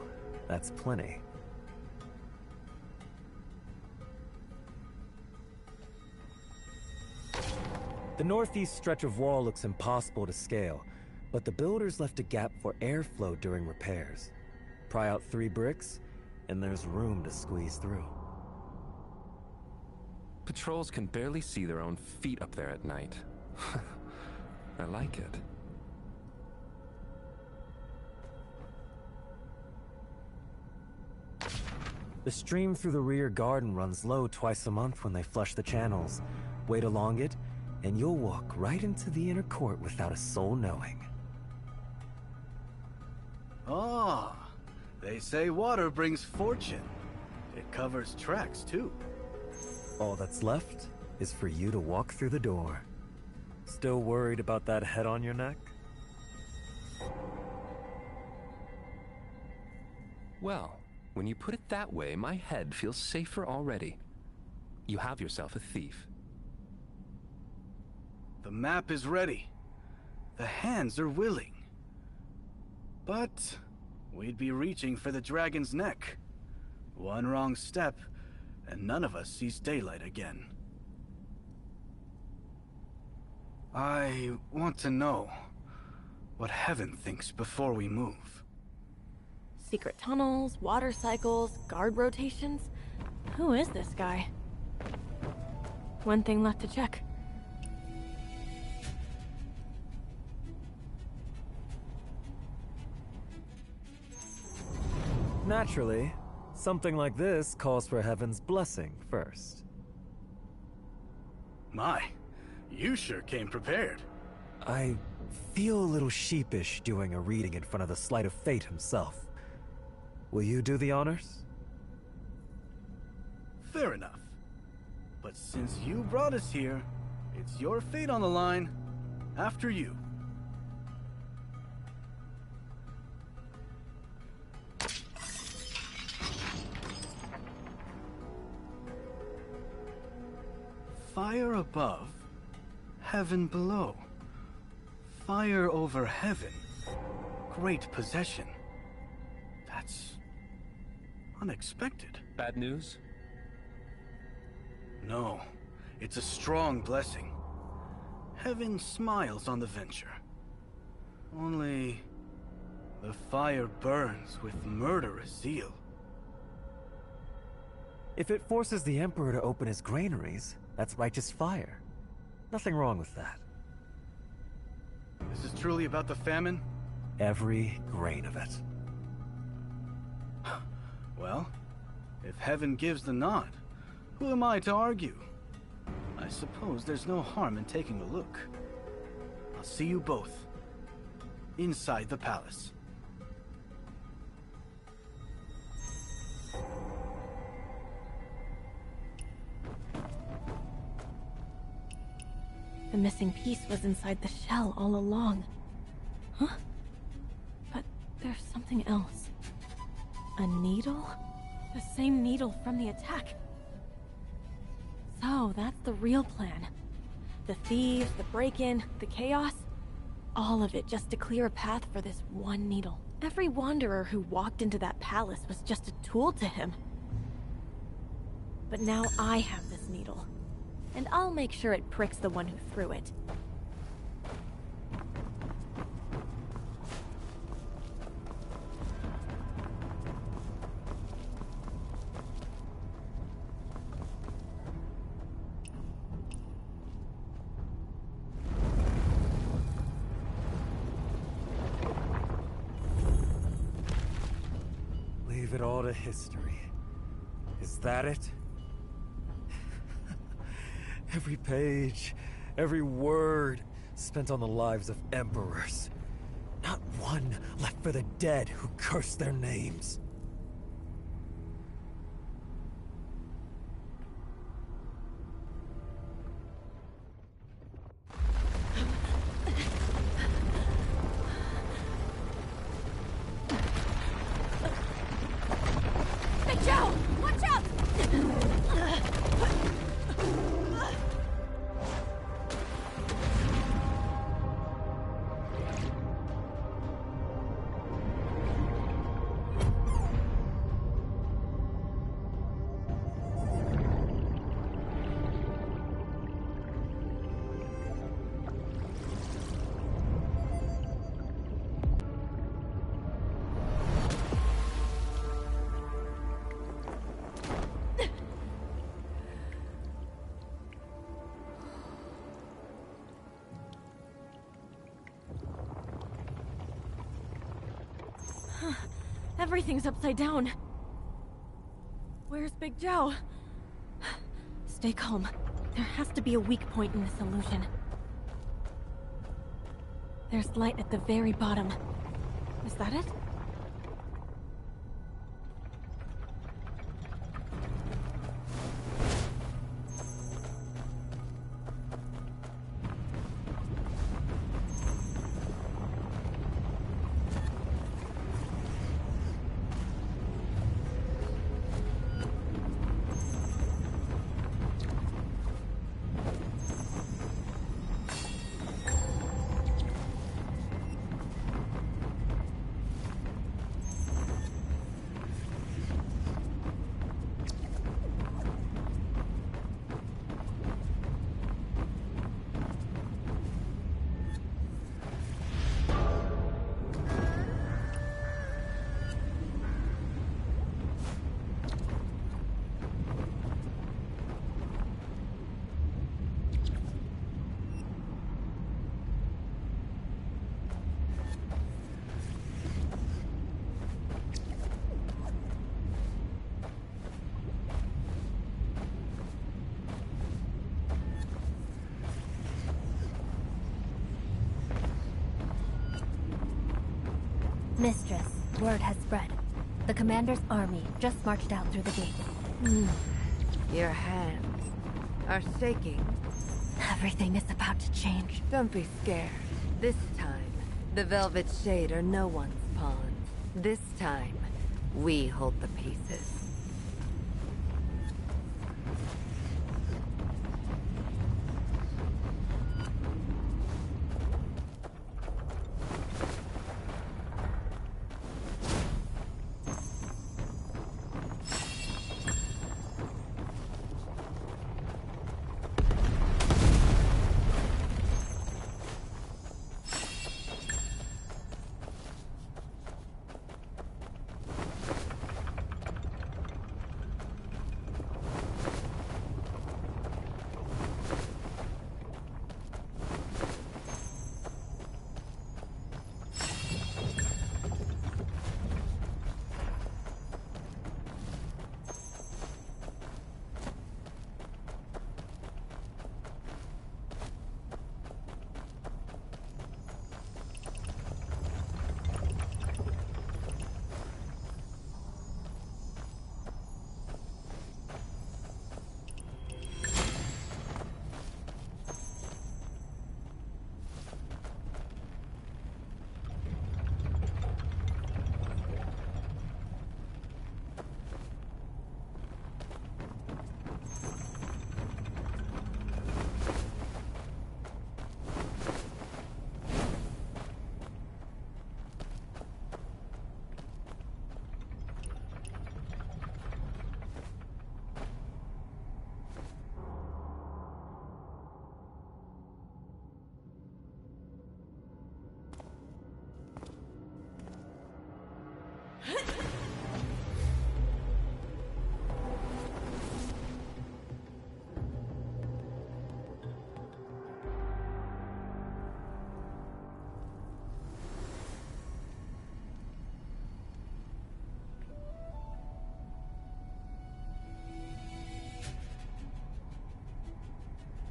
that's plenty. The northeast stretch of wall looks impossible to scale, but the builders left a gap for airflow during repairs. Pry out 3 bricks, and there's room to squeeze through. Patrols can barely see their own feet up there at night. I like it. The stream through the rear garden runs low twice a month when they flush the channels. Wait along it, and you'll walk right into the inner court without a soul knowing. Ah, they say water brings fortune. It covers tracks, too. All that's left is for you to walk through the door. Still worried about that head on your neck? Well, when you put it that way, my head feels safer already. You have yourself a thief. The map is ready. The hands are willing. But we'd be reaching for the dragon's neck. One wrong step, and none of us sees daylight again. I want to know what Heaven thinks before we move. Secret tunnels, water cycles, guard rotations. Who is this guy? One thing left to check. Naturally, something like this calls for Heaven's blessing first. My, you sure came prepared. I feel a little sheepish doing a reading in front of the Sleight of Fate himself. Will you do the honors? Fair enough. But since you brought us here, it's your fate on the line. After you. Fire above, heaven below. Fire over heaven, great possession. That's unexpected. Bad news? No, it's a strong blessing. Heaven smiles on the venture. Only the fire burns with murderous zeal. If it forces the Emperor to open his granaries, that's righteous fire. Nothing wrong with that. This is truly about the famine? Every grain of it. Well, if heaven gives the nod, who am I to argue? I suppose there's no harm in taking a look. I'll see you both inside the palace. The missing piece was inside the shell all along. Huh? But there's something else. A needle? The same needle from the attack. So, that's the real plan. The thieves, the break-in, the chaos. All of it just to clear a path for this one needle. Every wanderer who walked into that palace was just a tool to him. But now I have this needle. And I'll make sure it pricks the one who threw it. Leave it all to history. Is that it? Every page, every word spent on the lives of emperors. Not one left for the dead who cursed their names. Big Joe! Watch out! Everything's upside down. Where's Big Joe? Stay calm. There has to be a weak point in this illusion. There's light at the very bottom. Is that it? Mistress, word has spread. The commander's army just marched out through the gate. Your hands are shaking. Everything is about to change. Don't be scared. This time, the Velvet Shade are no one's pawns. This time, we hold the pieces.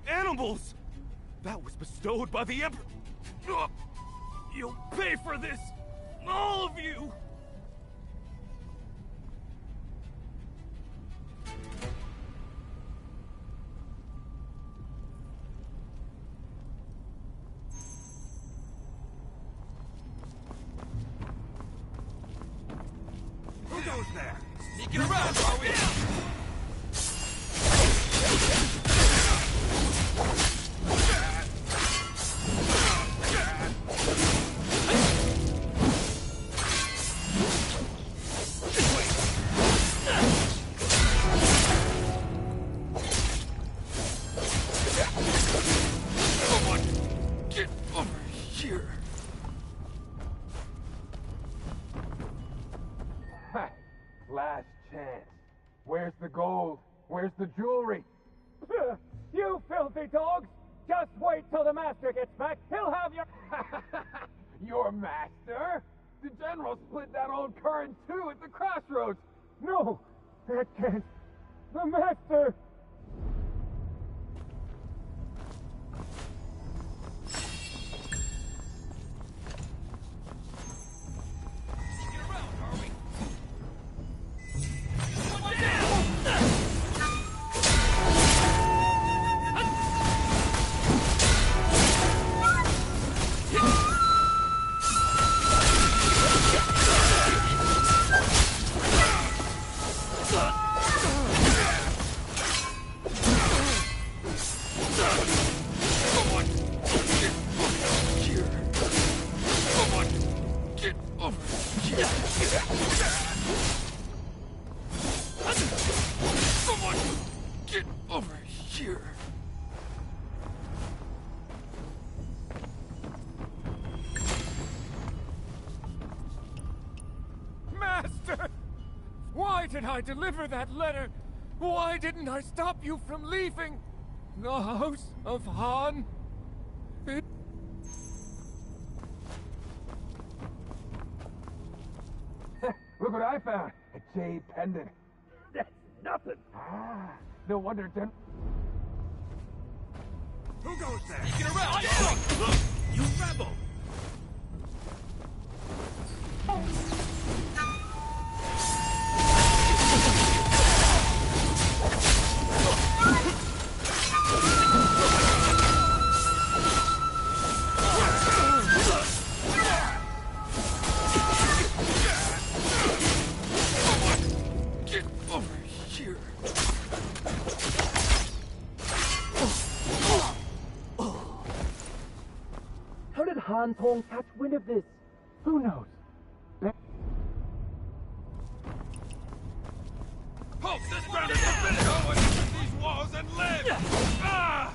Animals! That was bestowed by the Emperor. You'll pay for this! All of you! Who goes there? Sneaking around, are we? Last chance. Where's the gold? Where's the jewelry? You filthy dogs! Just wait till the master gets back. He'll have your... Your master? The general split that old cur in two at the crossroads. No! That can't... The master... Master! Why did I deliver that letter? Why didn't I stop you from leaving the House of Han? Look what I found. A jade pendant. That's nothing. Ah, no wonder Who goes there? Sneaking around! You rebel! Lan Tong catch wind of this? Who knows? Halt this ground! No one enters these walls and live! Ah!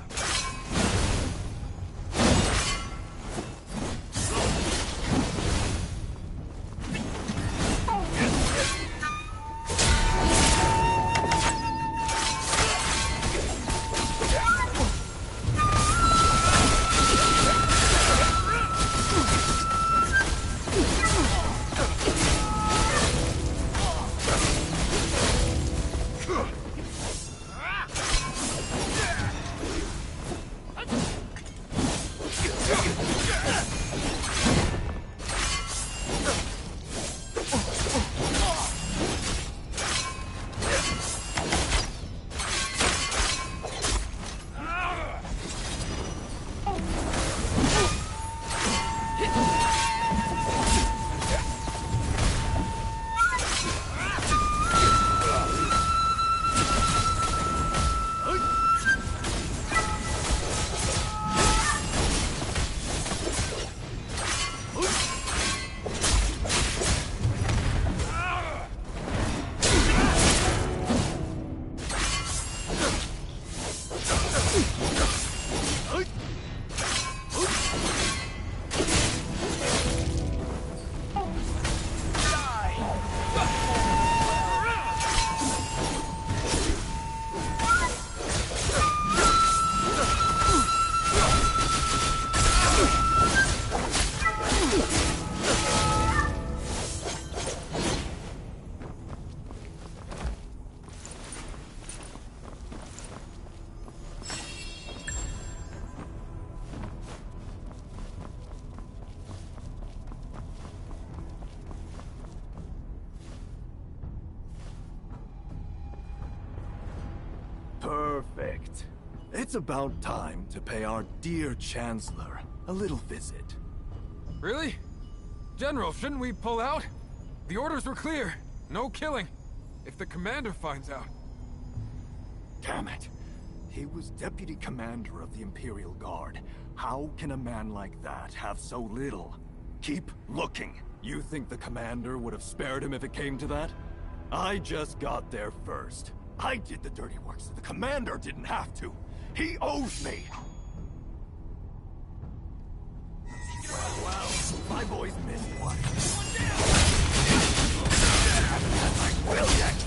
Perfect. It's about time to pay our dear Chancellor a little visit. Really? General, shouldn't we pull out? The orders were clear. No killing. If the commander finds out... Damn it. He was Deputy Commander of the Imperial Guard. How can a man like that have so little? Keep looking. You think the Commander would have spared him if it came to that? I just got there first. I did the dirty work so the Commander didn't have to. He owes me. Well, my boys missed one. I will yet.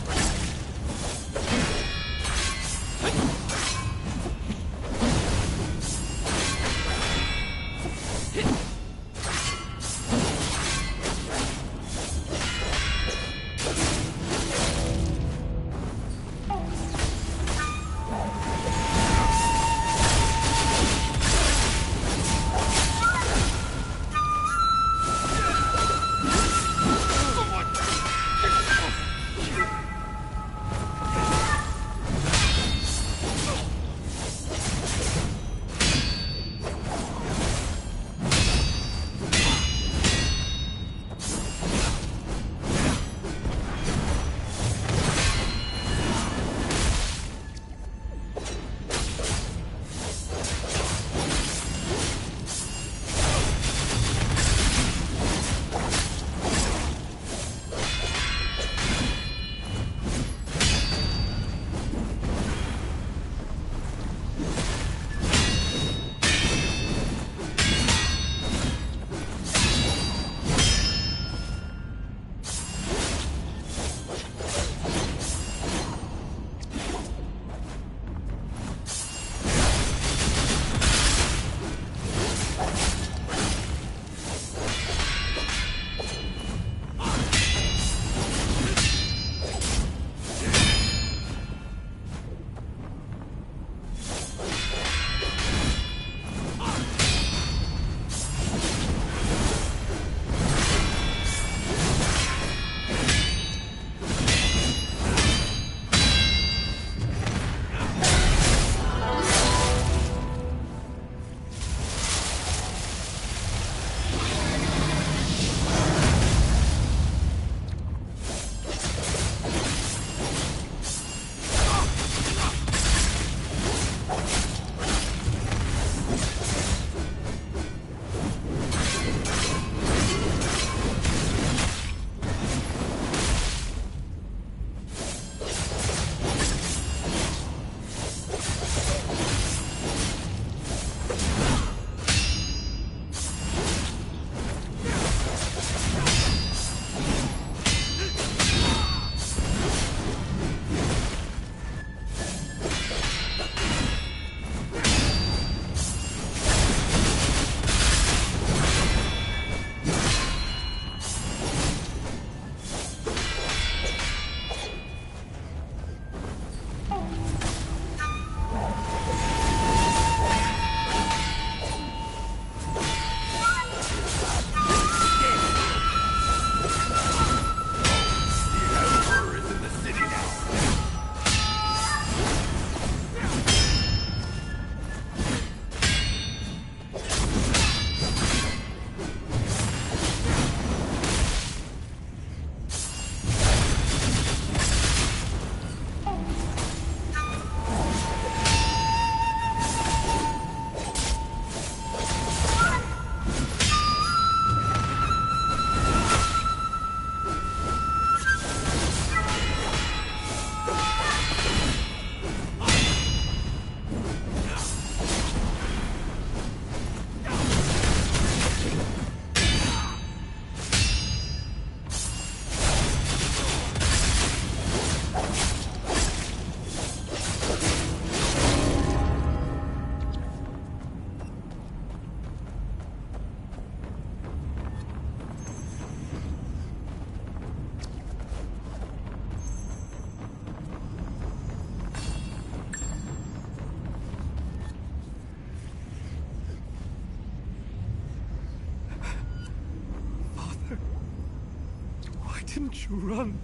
didn't you run?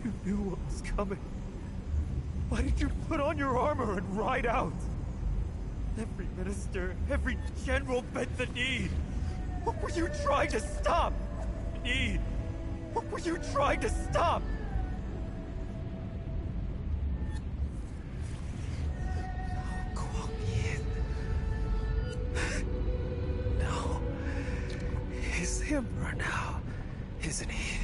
You knew what was coming. Why did you put on your armor and ride out? Every minister, every general bent the knee. What were you trying to stop? Yi, what were you trying to stop? Kuang Yin. No. He's the Emperor now, isn't he?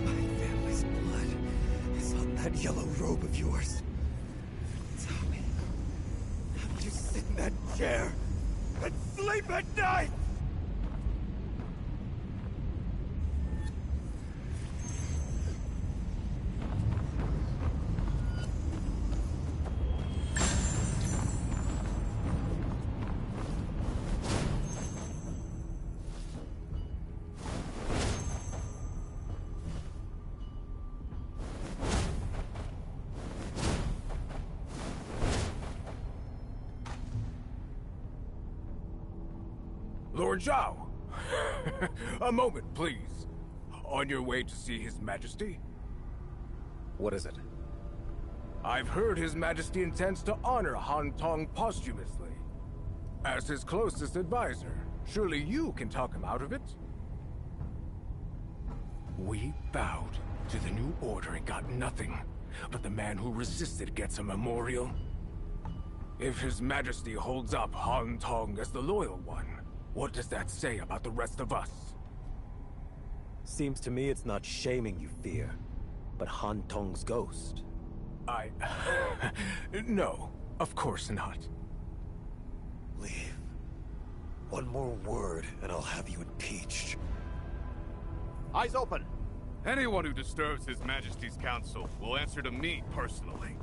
My family's blood is on that yellow robe of yours. Tell me, how did you sit in that chair and sleep at night? Lord Zhao! A moment, please. On your way to see His Majesty? What is it? I've heard His Majesty intends to honor Han Tong posthumously. As his closest advisor, surely you can talk him out of it? We bowed to the new order and got nothing, but the man who resisted gets a memorial. If His Majesty holds up Han Tong as the loyal one, what does that say about the rest of us? Seems to me it's not shaming you fear, but Han Tong's ghost. No, of course not. Leave. One more word, and I'll have you impeached. Eyes open! Anyone who disturbs His Majesty's council will answer to me personally.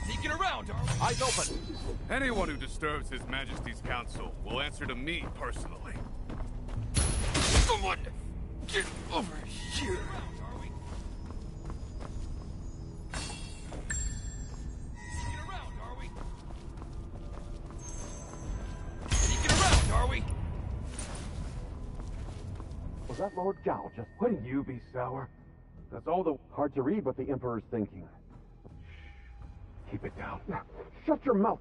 Sneaking around, are we? Eyes open! Anyone who disturbs His Majesty's council will answer to me personally. Someone! Get over here! Was that Lord Zhao just... Wouldn't you be sour? That's all the... Hard to read what the Emperor's thinking. Shh. Keep it down. Shut your mouth.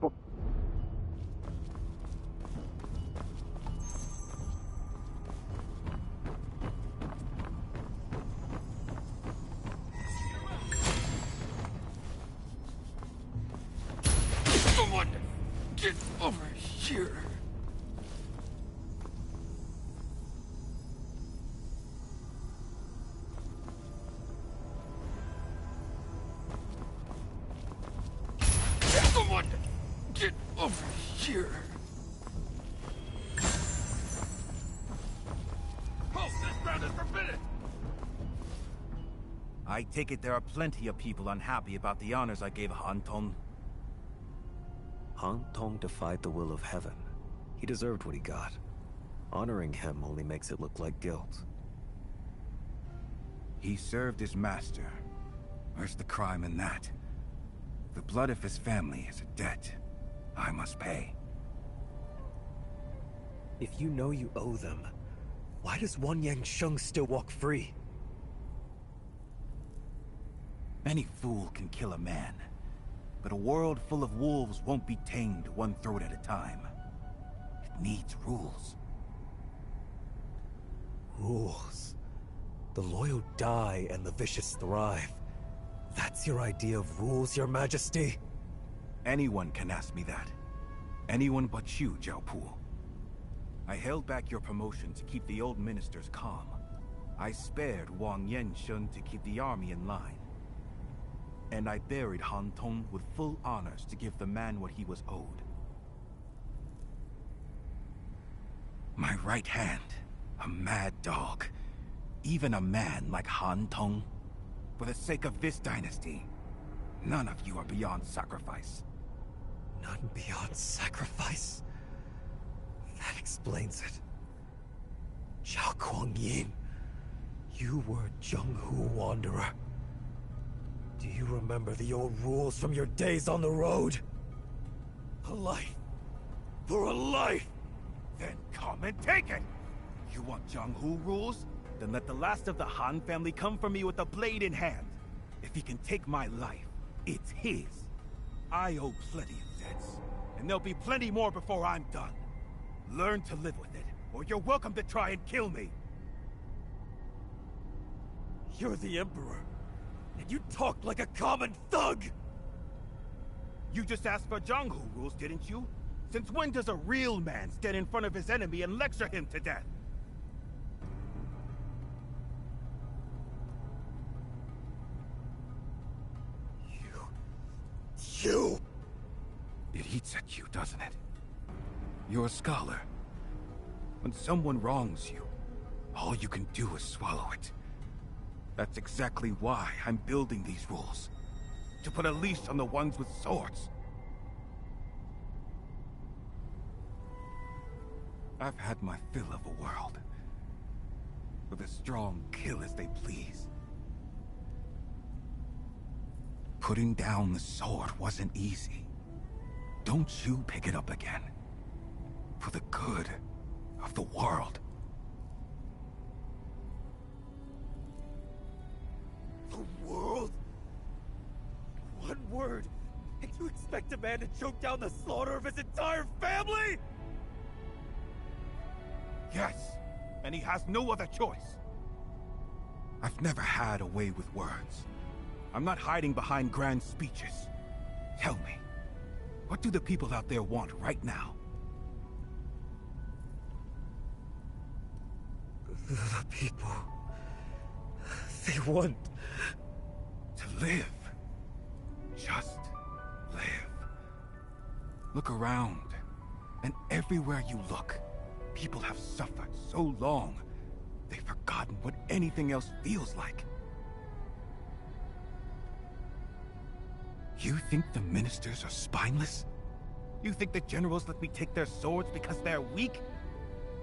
Someone! Get over here! Someone! Get over here! Halt! This ground is forbidden! I take it there are plenty of people unhappy about the honors I gave Han Tong. Han Tong defied the will of heaven. He deserved what he got. Honoring him only makes it look like guilt. He served his master. Where's the crime in that? The blood of his family is a debt I must pay. If you know you owe them, why does Wang Yangsheng still walk free? Any fool can kill a man, but a world full of wolves won't be tamed one throat at a time. It needs rules. Rules. The loyal die and the vicious thrive. That's your idea of rules, Your Majesty? Anyone can ask me that. Anyone but you, Zhao Pu. I held back your promotion to keep the old ministers calm. I spared Wang Yansheng to keep the army in line. And I buried Han Tong with full honors to give the man what he was owed. My right hand, a mad dog. Even a man like Han Tong. For the sake of this dynasty, none of you are beyond sacrifice. None beyond sacrifice? That explains it. Zhao Kuang Yin, You were Jung-Hoo Wanderer. Do you remember the old rules from your days on the road? A life. For a life! Then come and take it! You want Jung-Hoo rules? Then let the last of the Han family come for me with a blade in hand. If he can take my life, it's his. I owe plenty of debts, and there'll be plenty more before I'm done. Learn to live with it, or you're welcome to try and kill me. You're the Emperor, and you talk like a common thug! You just asked for Jung-Hoo rules, didn't you? Since when does a real man stand in front of his enemy and lecture him to death? You! It eats at you, doesn't it? You're a scholar. When someone wrongs you, all you can do is swallow it. That's exactly why I'm building these rules. To put a leash on the ones with swords. I've had my fill of a world, where the strong kill as they please. Putting down the sword wasn't easy. Don't you pick it up again. For the good of the world. The world? One word, and you expect a man to choke down the slaughter of his entire family? Yes, and he has no other choice. I've never had a way with words. I'm not hiding behind grand speeches. Tell me, what do the people out there want right now? The people... they want... to live. Just live. Look around, and everywhere you look, people have suffered so long, they've forgotten what anything else feels like. You think the ministers are spineless? You think the generals let me take their swords because they're weak?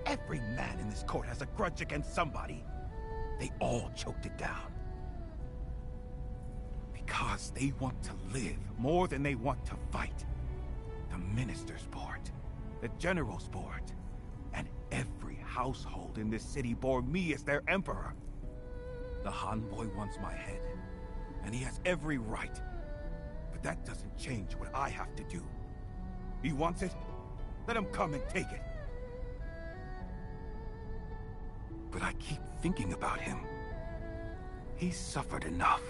Every man in this court has a grudge against somebody. They all choked it down. Because they want to live more than they want to fight. The minister's board, the general's board, and every household in this city bore me as their emperor. The Han boy wants my head, and he has every right. But that doesn't change what I have to do. He wants it? Let him come and take it. But I keep thinking about him. He's suffered enough.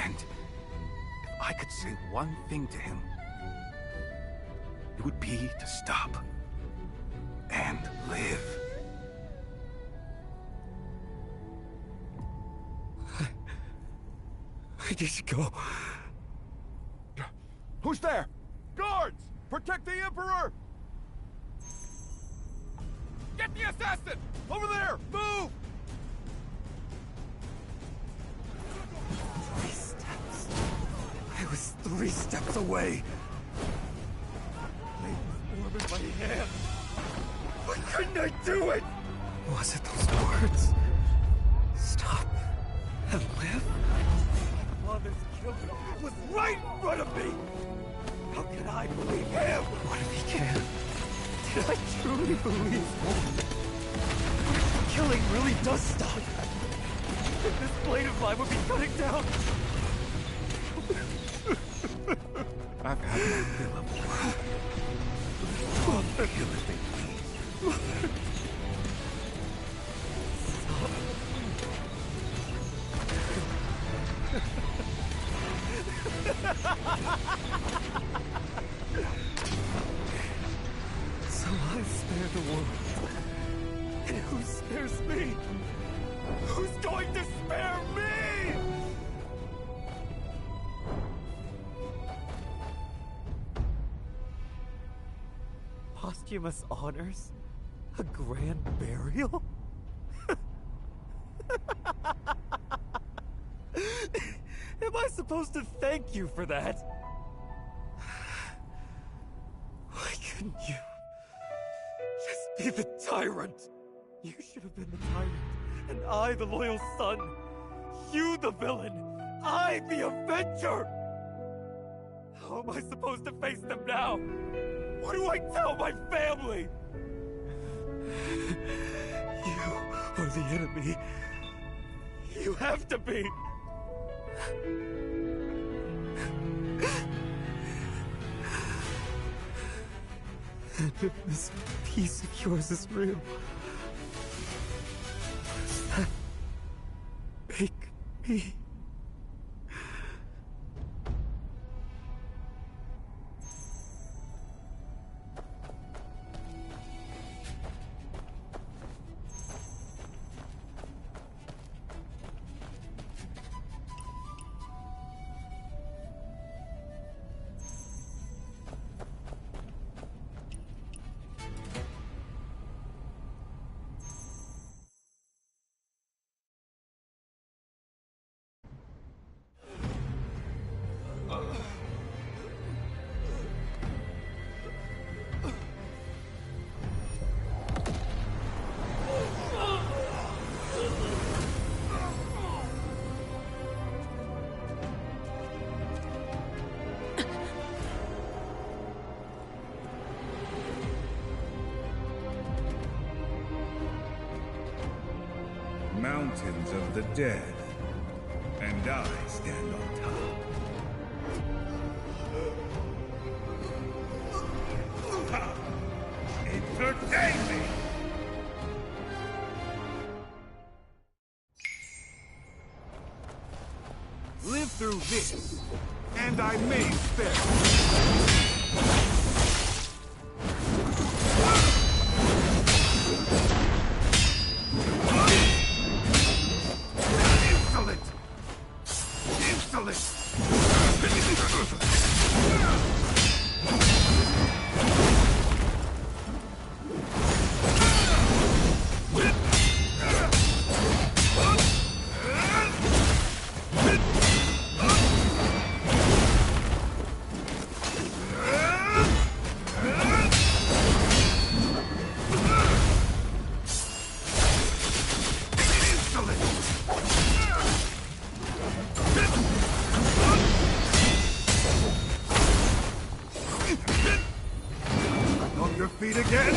And if I could say one thing to him, it would be to stop and live. I need to go. Who's there? Guards! Protect the Emperor! Get the assassin! Over there! Move! 3 steps. I was 3 steps away. Blade was warm in my hand. Why couldn't I do it? Was it those words? Stop and live? My father's killer was right in front of me. How can I believe him? What if he can? Did I truly believe him? What if the killing really does stop? If this blade of mine would be cutting down. I've had my fill of the world. All the kill as they please. So I spare the world. And who spares me? Who's going to spare me? Posthumous honors? A grand burial? Am I supposed to thank you for that? Why couldn't you just be the tyrant? You should have been the tyrant And I, the loyal son. You, the villain. I, the Avenger! How am I supposed to face them now? What do I tell my family? You are the enemy. You have to be. And if this piece of yours is real, what does that make me? Mountains of the dead, and I stand on top. Ha! Entertain me! Live through this, and I may spare you. Feet again?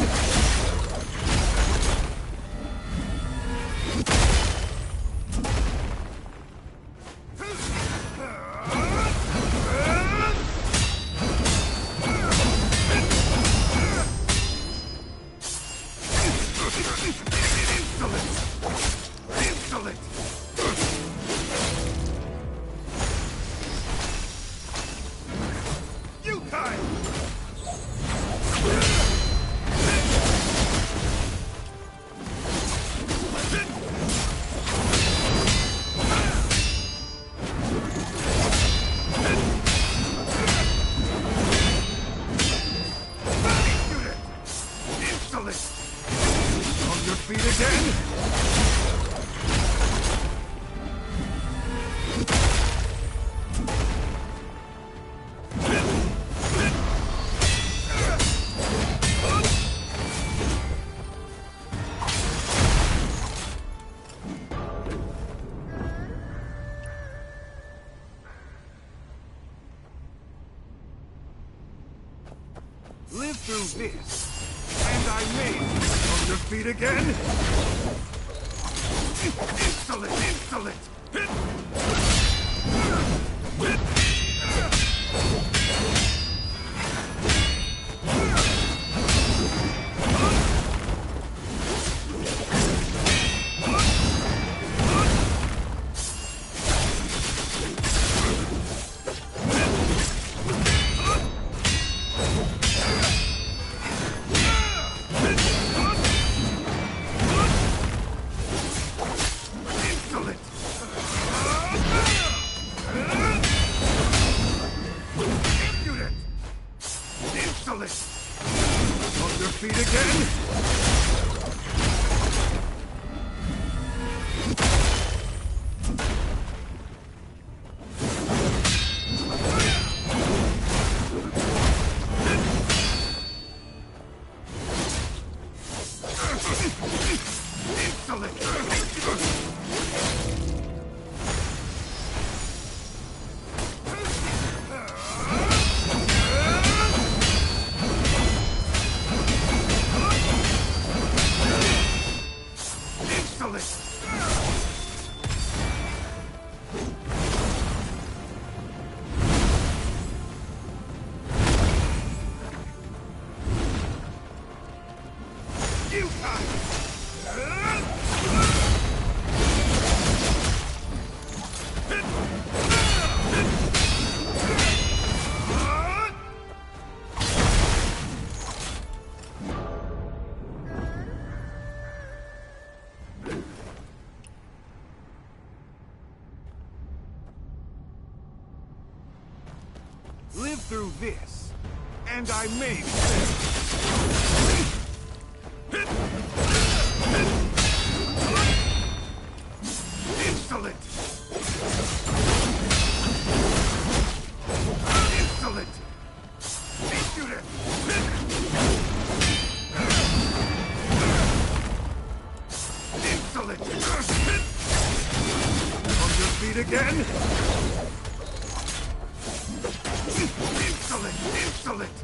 Live through this, and I may be on your feet again. Insolent, insolent! Live through this, and I may be Insolent! Insolent! Impudent! Insolent! On your feet again? Insolent! Insolent!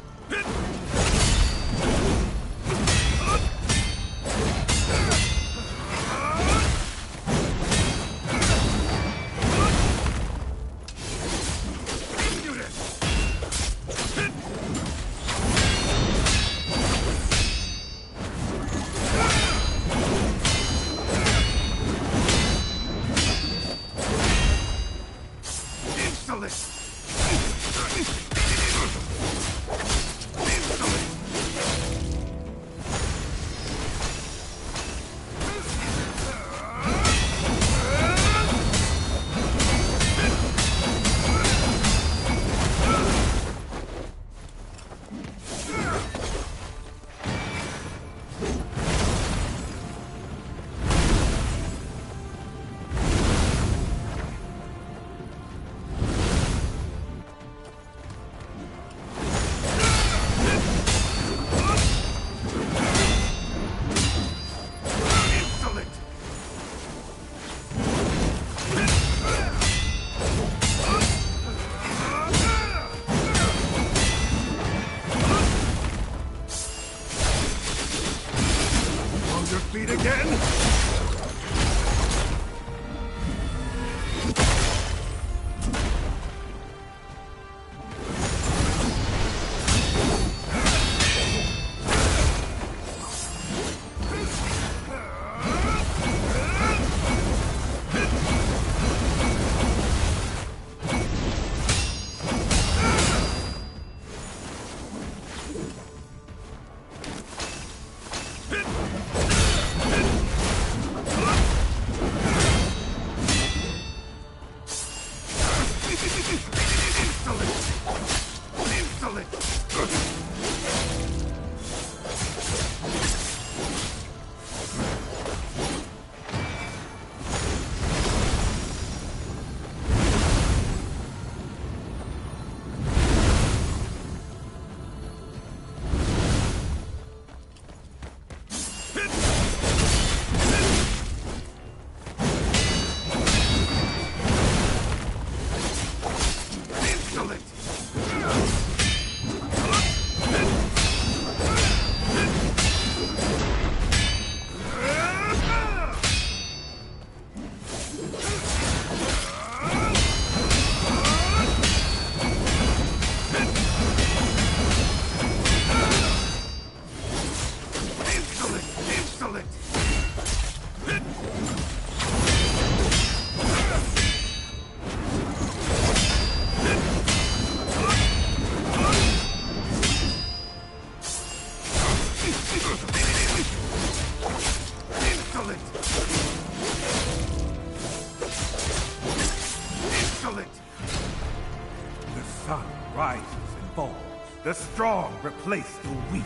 The strong replace the weak.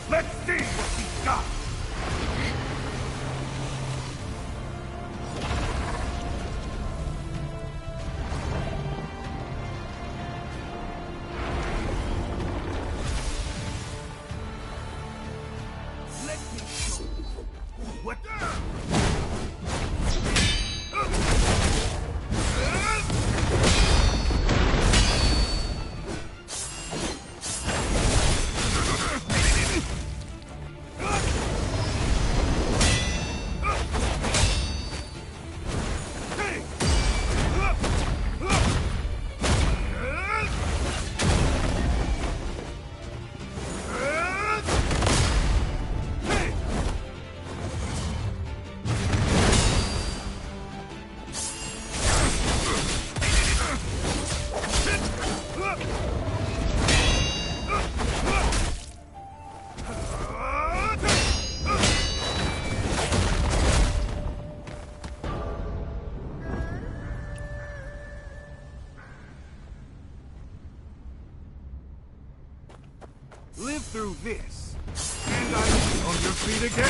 Let's see what we got! Let me show you what... through this. And I'm on your feet again.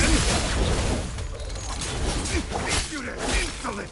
Execute it, insolent!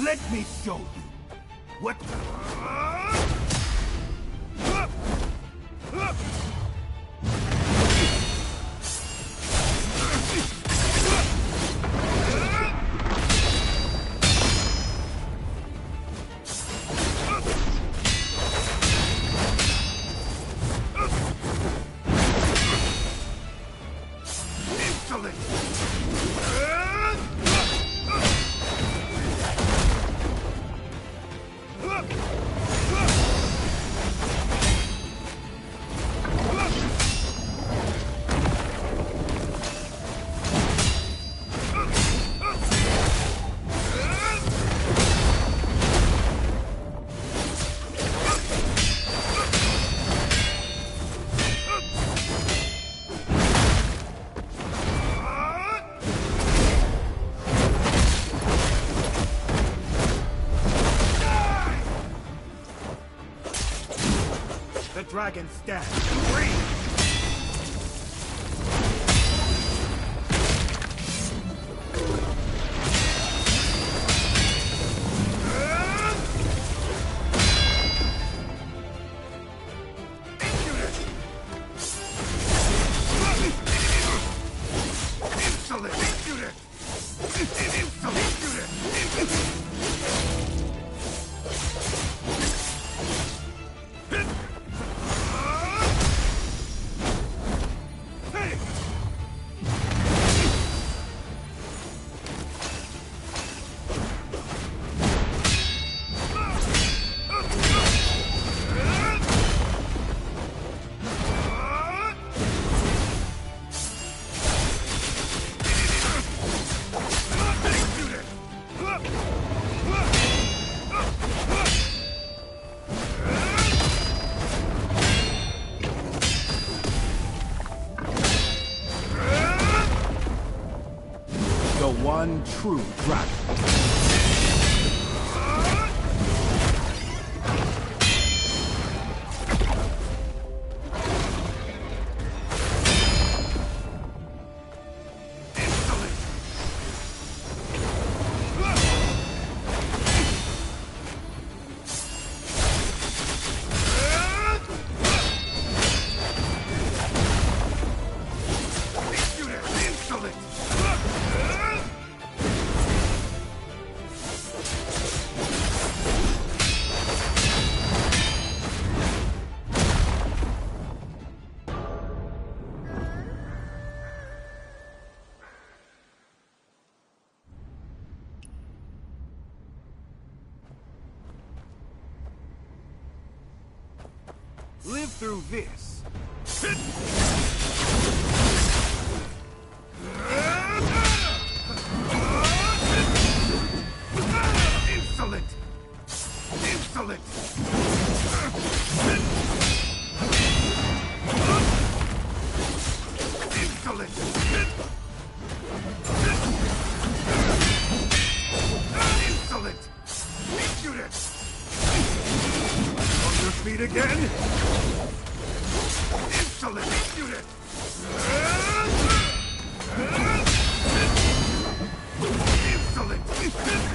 Let me show you what dragon stand. Free! one true dragon. Live through this. Insolent! Insolent! Insolent! Insolent! Impudent! On your feet again! Insolent! Impudent! Insolent! Impudent!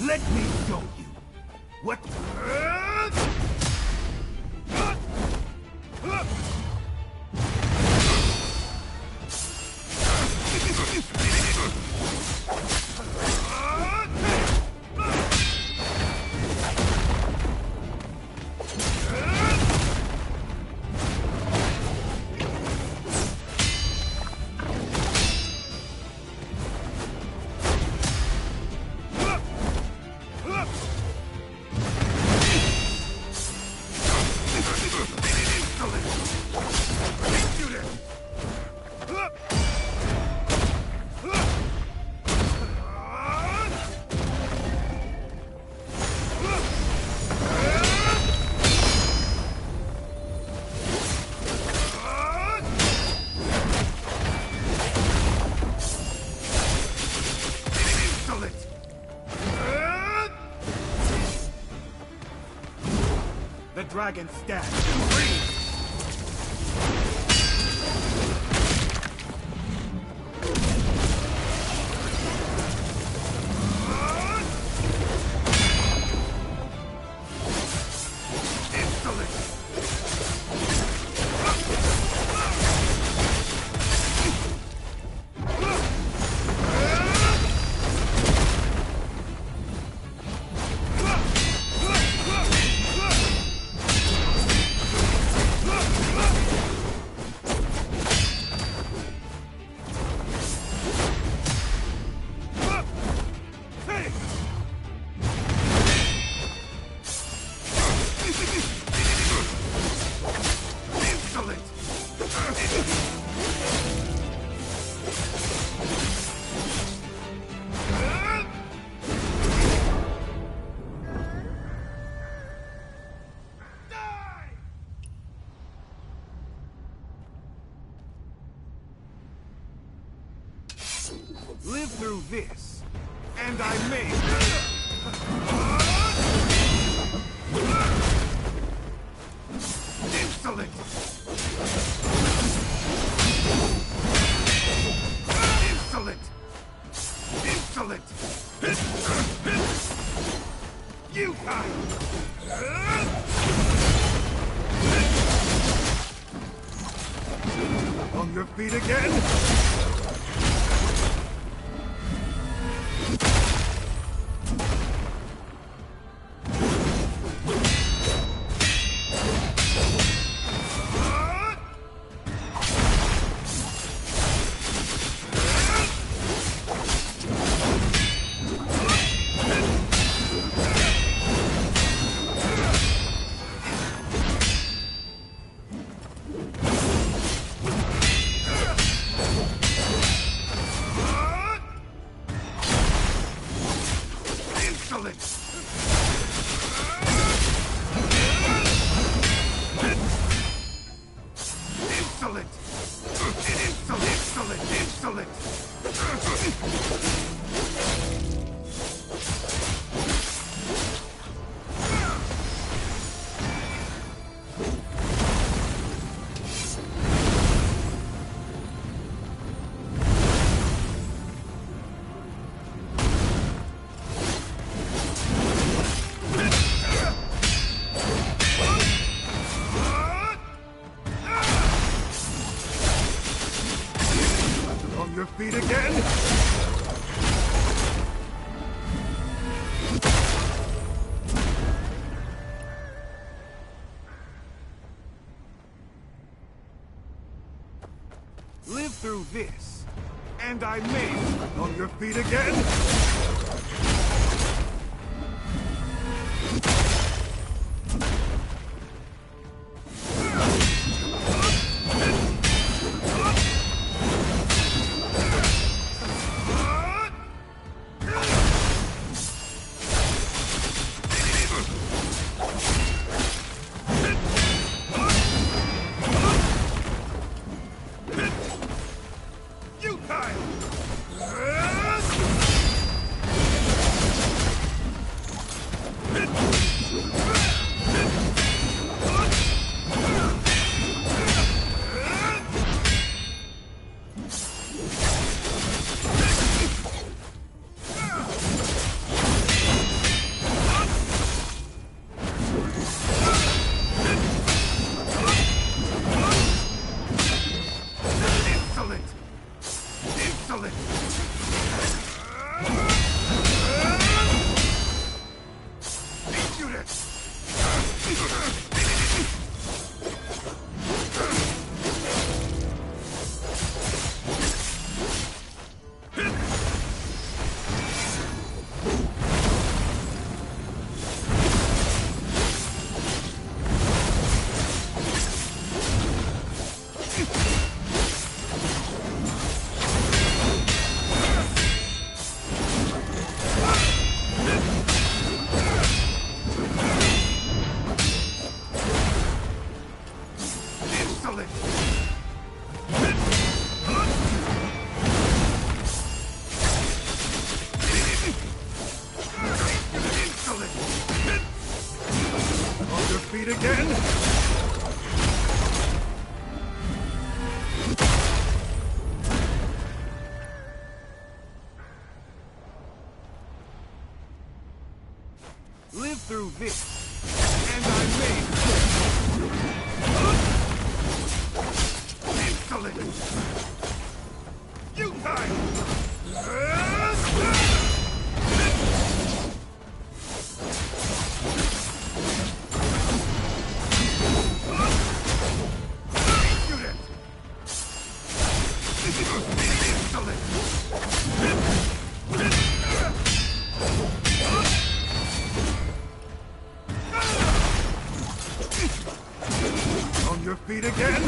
Let me show you what... The dragon stands. Live through this, and I may... Insolent! Insolent! Insolent! You die! On your feet again? Feet again? Live through this, and I may. On your feet again? Live through this, and I may. Insolent! You die! On your feet again?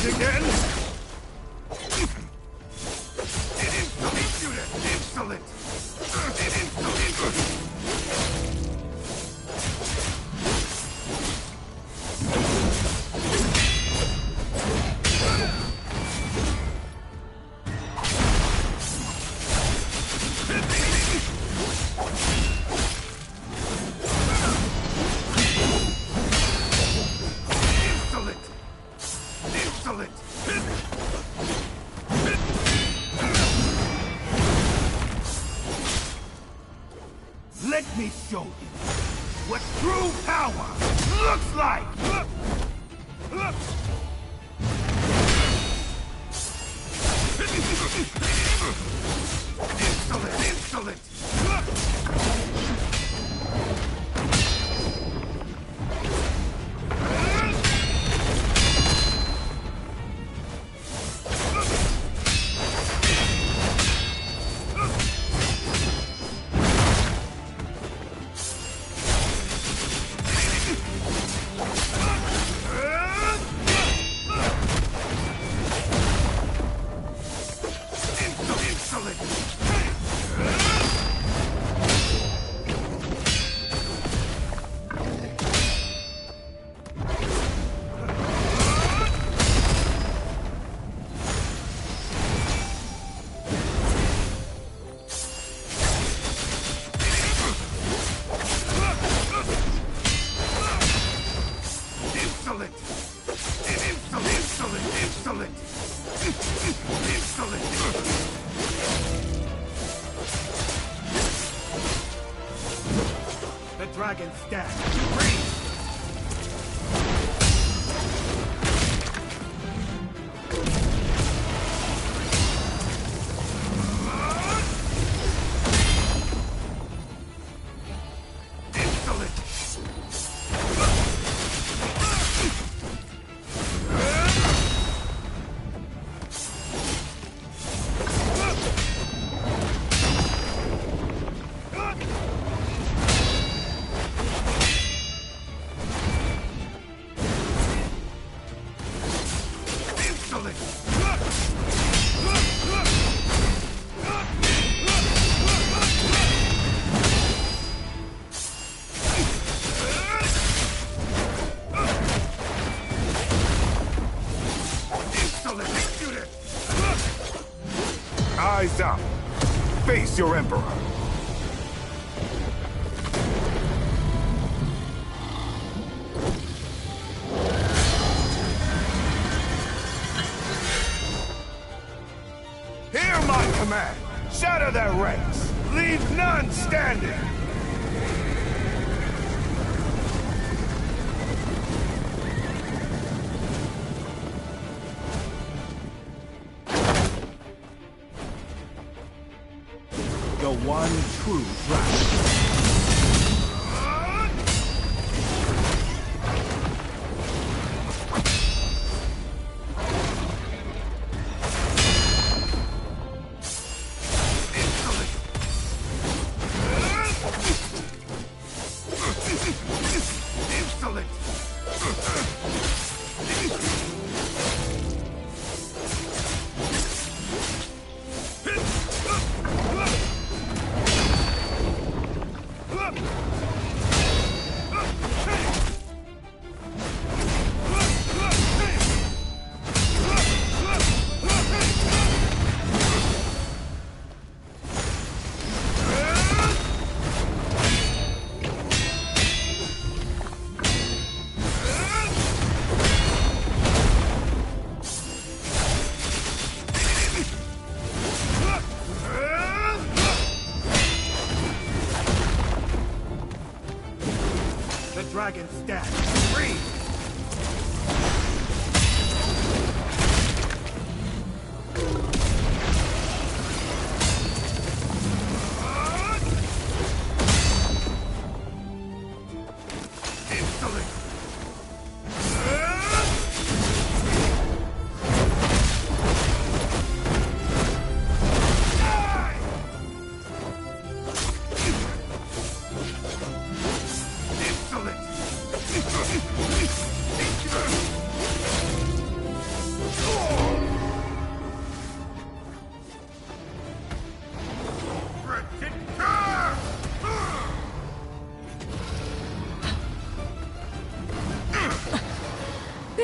Fight again? Insolent! Let me show you what true power looks like! Insolent! The dragon stand. Free! Eyes up. Face your emperor. Hear my command. Shatter their ranks. Leave none standing. The one true dragon.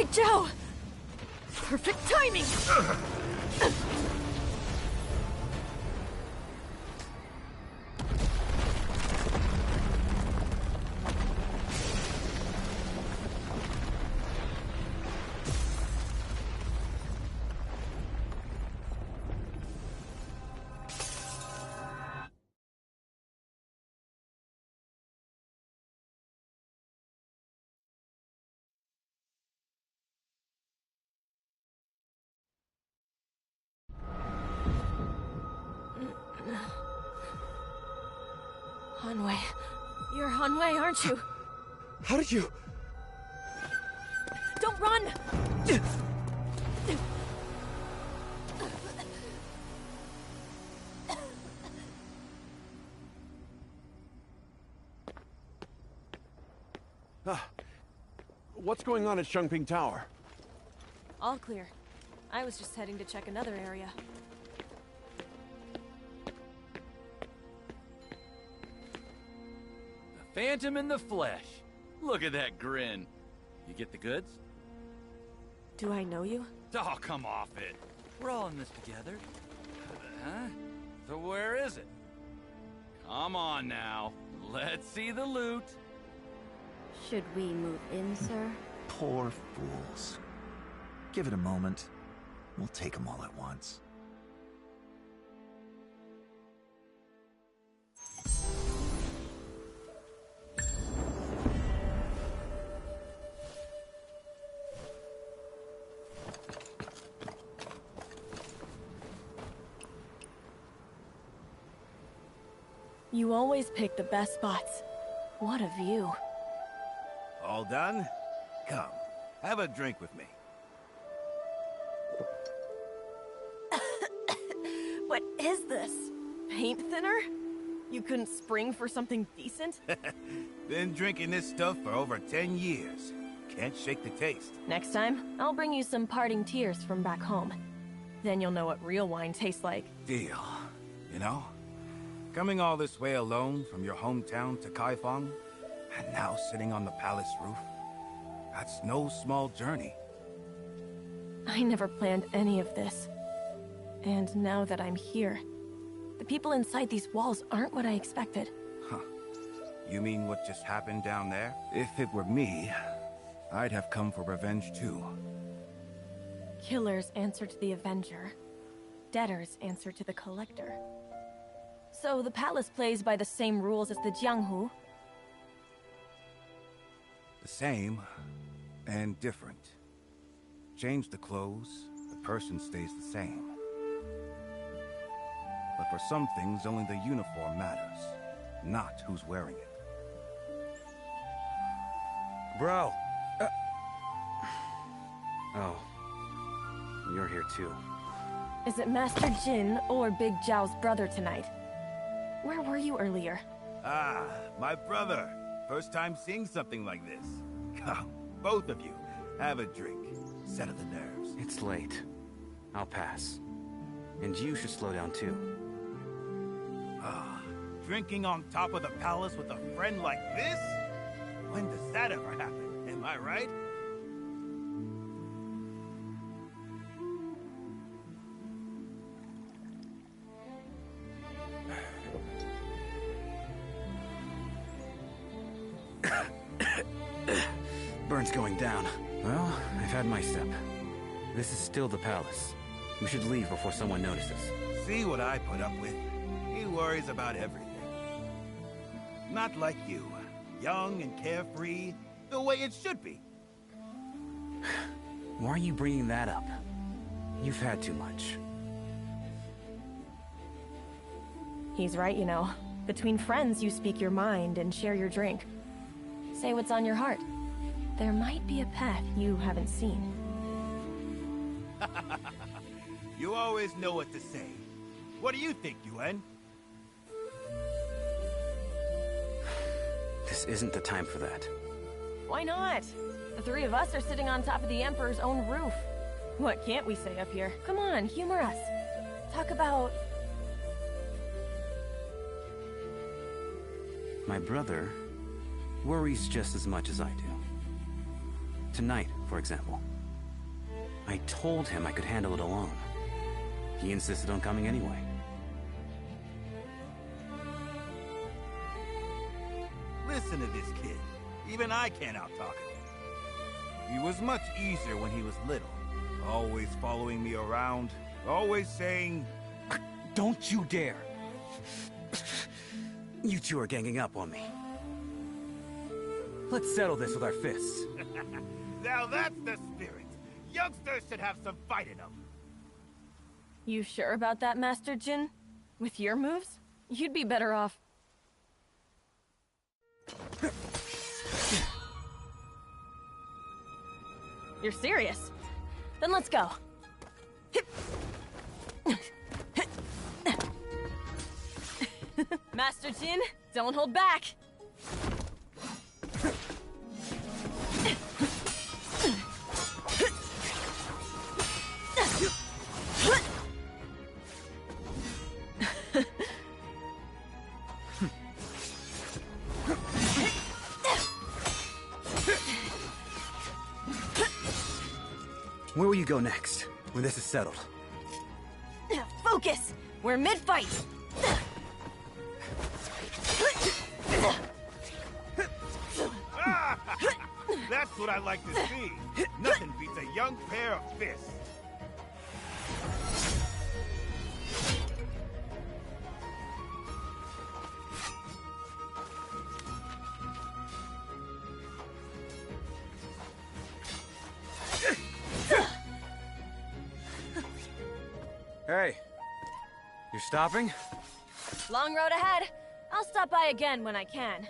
Big Joe! Perfect timing! Hanwei. You're Hanwei, aren't you? How did you... Don't run! What's going on at Shungping Tower? All clear. I was just heading to check another area. Phantom in the flesh. Look at that grin. You get the goods? Do I know you? Oh, come off it. We're all in this together. Huh? So where is it? Come on now. Let's see the loot. Should we move in, sir? Poor fools. Give it a moment. We'll take them all at once. You always pick the best spots. What a view. All done? Come, have a drink with me. What is this? Paint thinner? You couldn't spring for something decent? Been drinking this stuff for over 10 years. Can't shake the taste. Next time, I'll bring you some parting tears from back home. Then you'll know what real wine tastes like. Deal. You know, coming all this way alone from your hometown to Kaifeng, and now sitting on the palace roof, that's no small journey. I never planned any of this. And now that I'm here, the people inside these walls aren't what I expected. Huh. You mean what just happened down there? If it were me, I'd have come for revenge too. Killers answer to the Avenger. Debtors answer to the Collector. So the palace plays by the same rules as the Jianghu? The same, and different. Change the clothes, the person stays the same. But for some things, only the uniform matters, not who's wearing it. Bro! Oh. You're here too. Is it Master Jin or Big Zhao's brother tonight? Where were you earlier? Ah, my brother. First time seeing something like this. Come, both of you, have a drink. Settle the nerves. It's late. I'll pass. And you should slow down too. Ah, drinking on top of the palace with a friend like this? When does that ever happen? Am I right? Burn's going down. Well, I've had my step. This is still the palace. We should leave before someone notices. See what I put up with? He worries about everything. Not like you. Young and carefree, the way it should be. Why are you bringing that up? You've had too much. He's right, you know. Between friends, you speak your mind and share your drink. Say what's on your heart. There might be a path you haven't seen. You always know what to say. What do you think, Yuan? This isn't the time for that. Why not? The three of us are sitting on top of the Emperor's own roof. What can't we say up here? Come on, humor us. Talk about... My brother worries just as much as I do. Tonight, for example. I told him I could handle it alone. He insisted on coming anyway. Listen to this kid. Even I can't out-talk him. He was much easier when he was little. Always following me around. Always saying... Don't you dare! You two are ganging up on me. Let's settle this with our fists. Now that's the spirit. Youngsters should have some fight in them. You sure about that, Master Jin? With your moves, you'd be better off. You're serious? Then let's go. Master Jin, don't hold back. Where will you go next, when this is settled? Focus! We're mid-fight! That's what I like to see. Nothing beats a young pair of fists. Hey, you're stopping? Long road ahead. I'll stop by again when I can.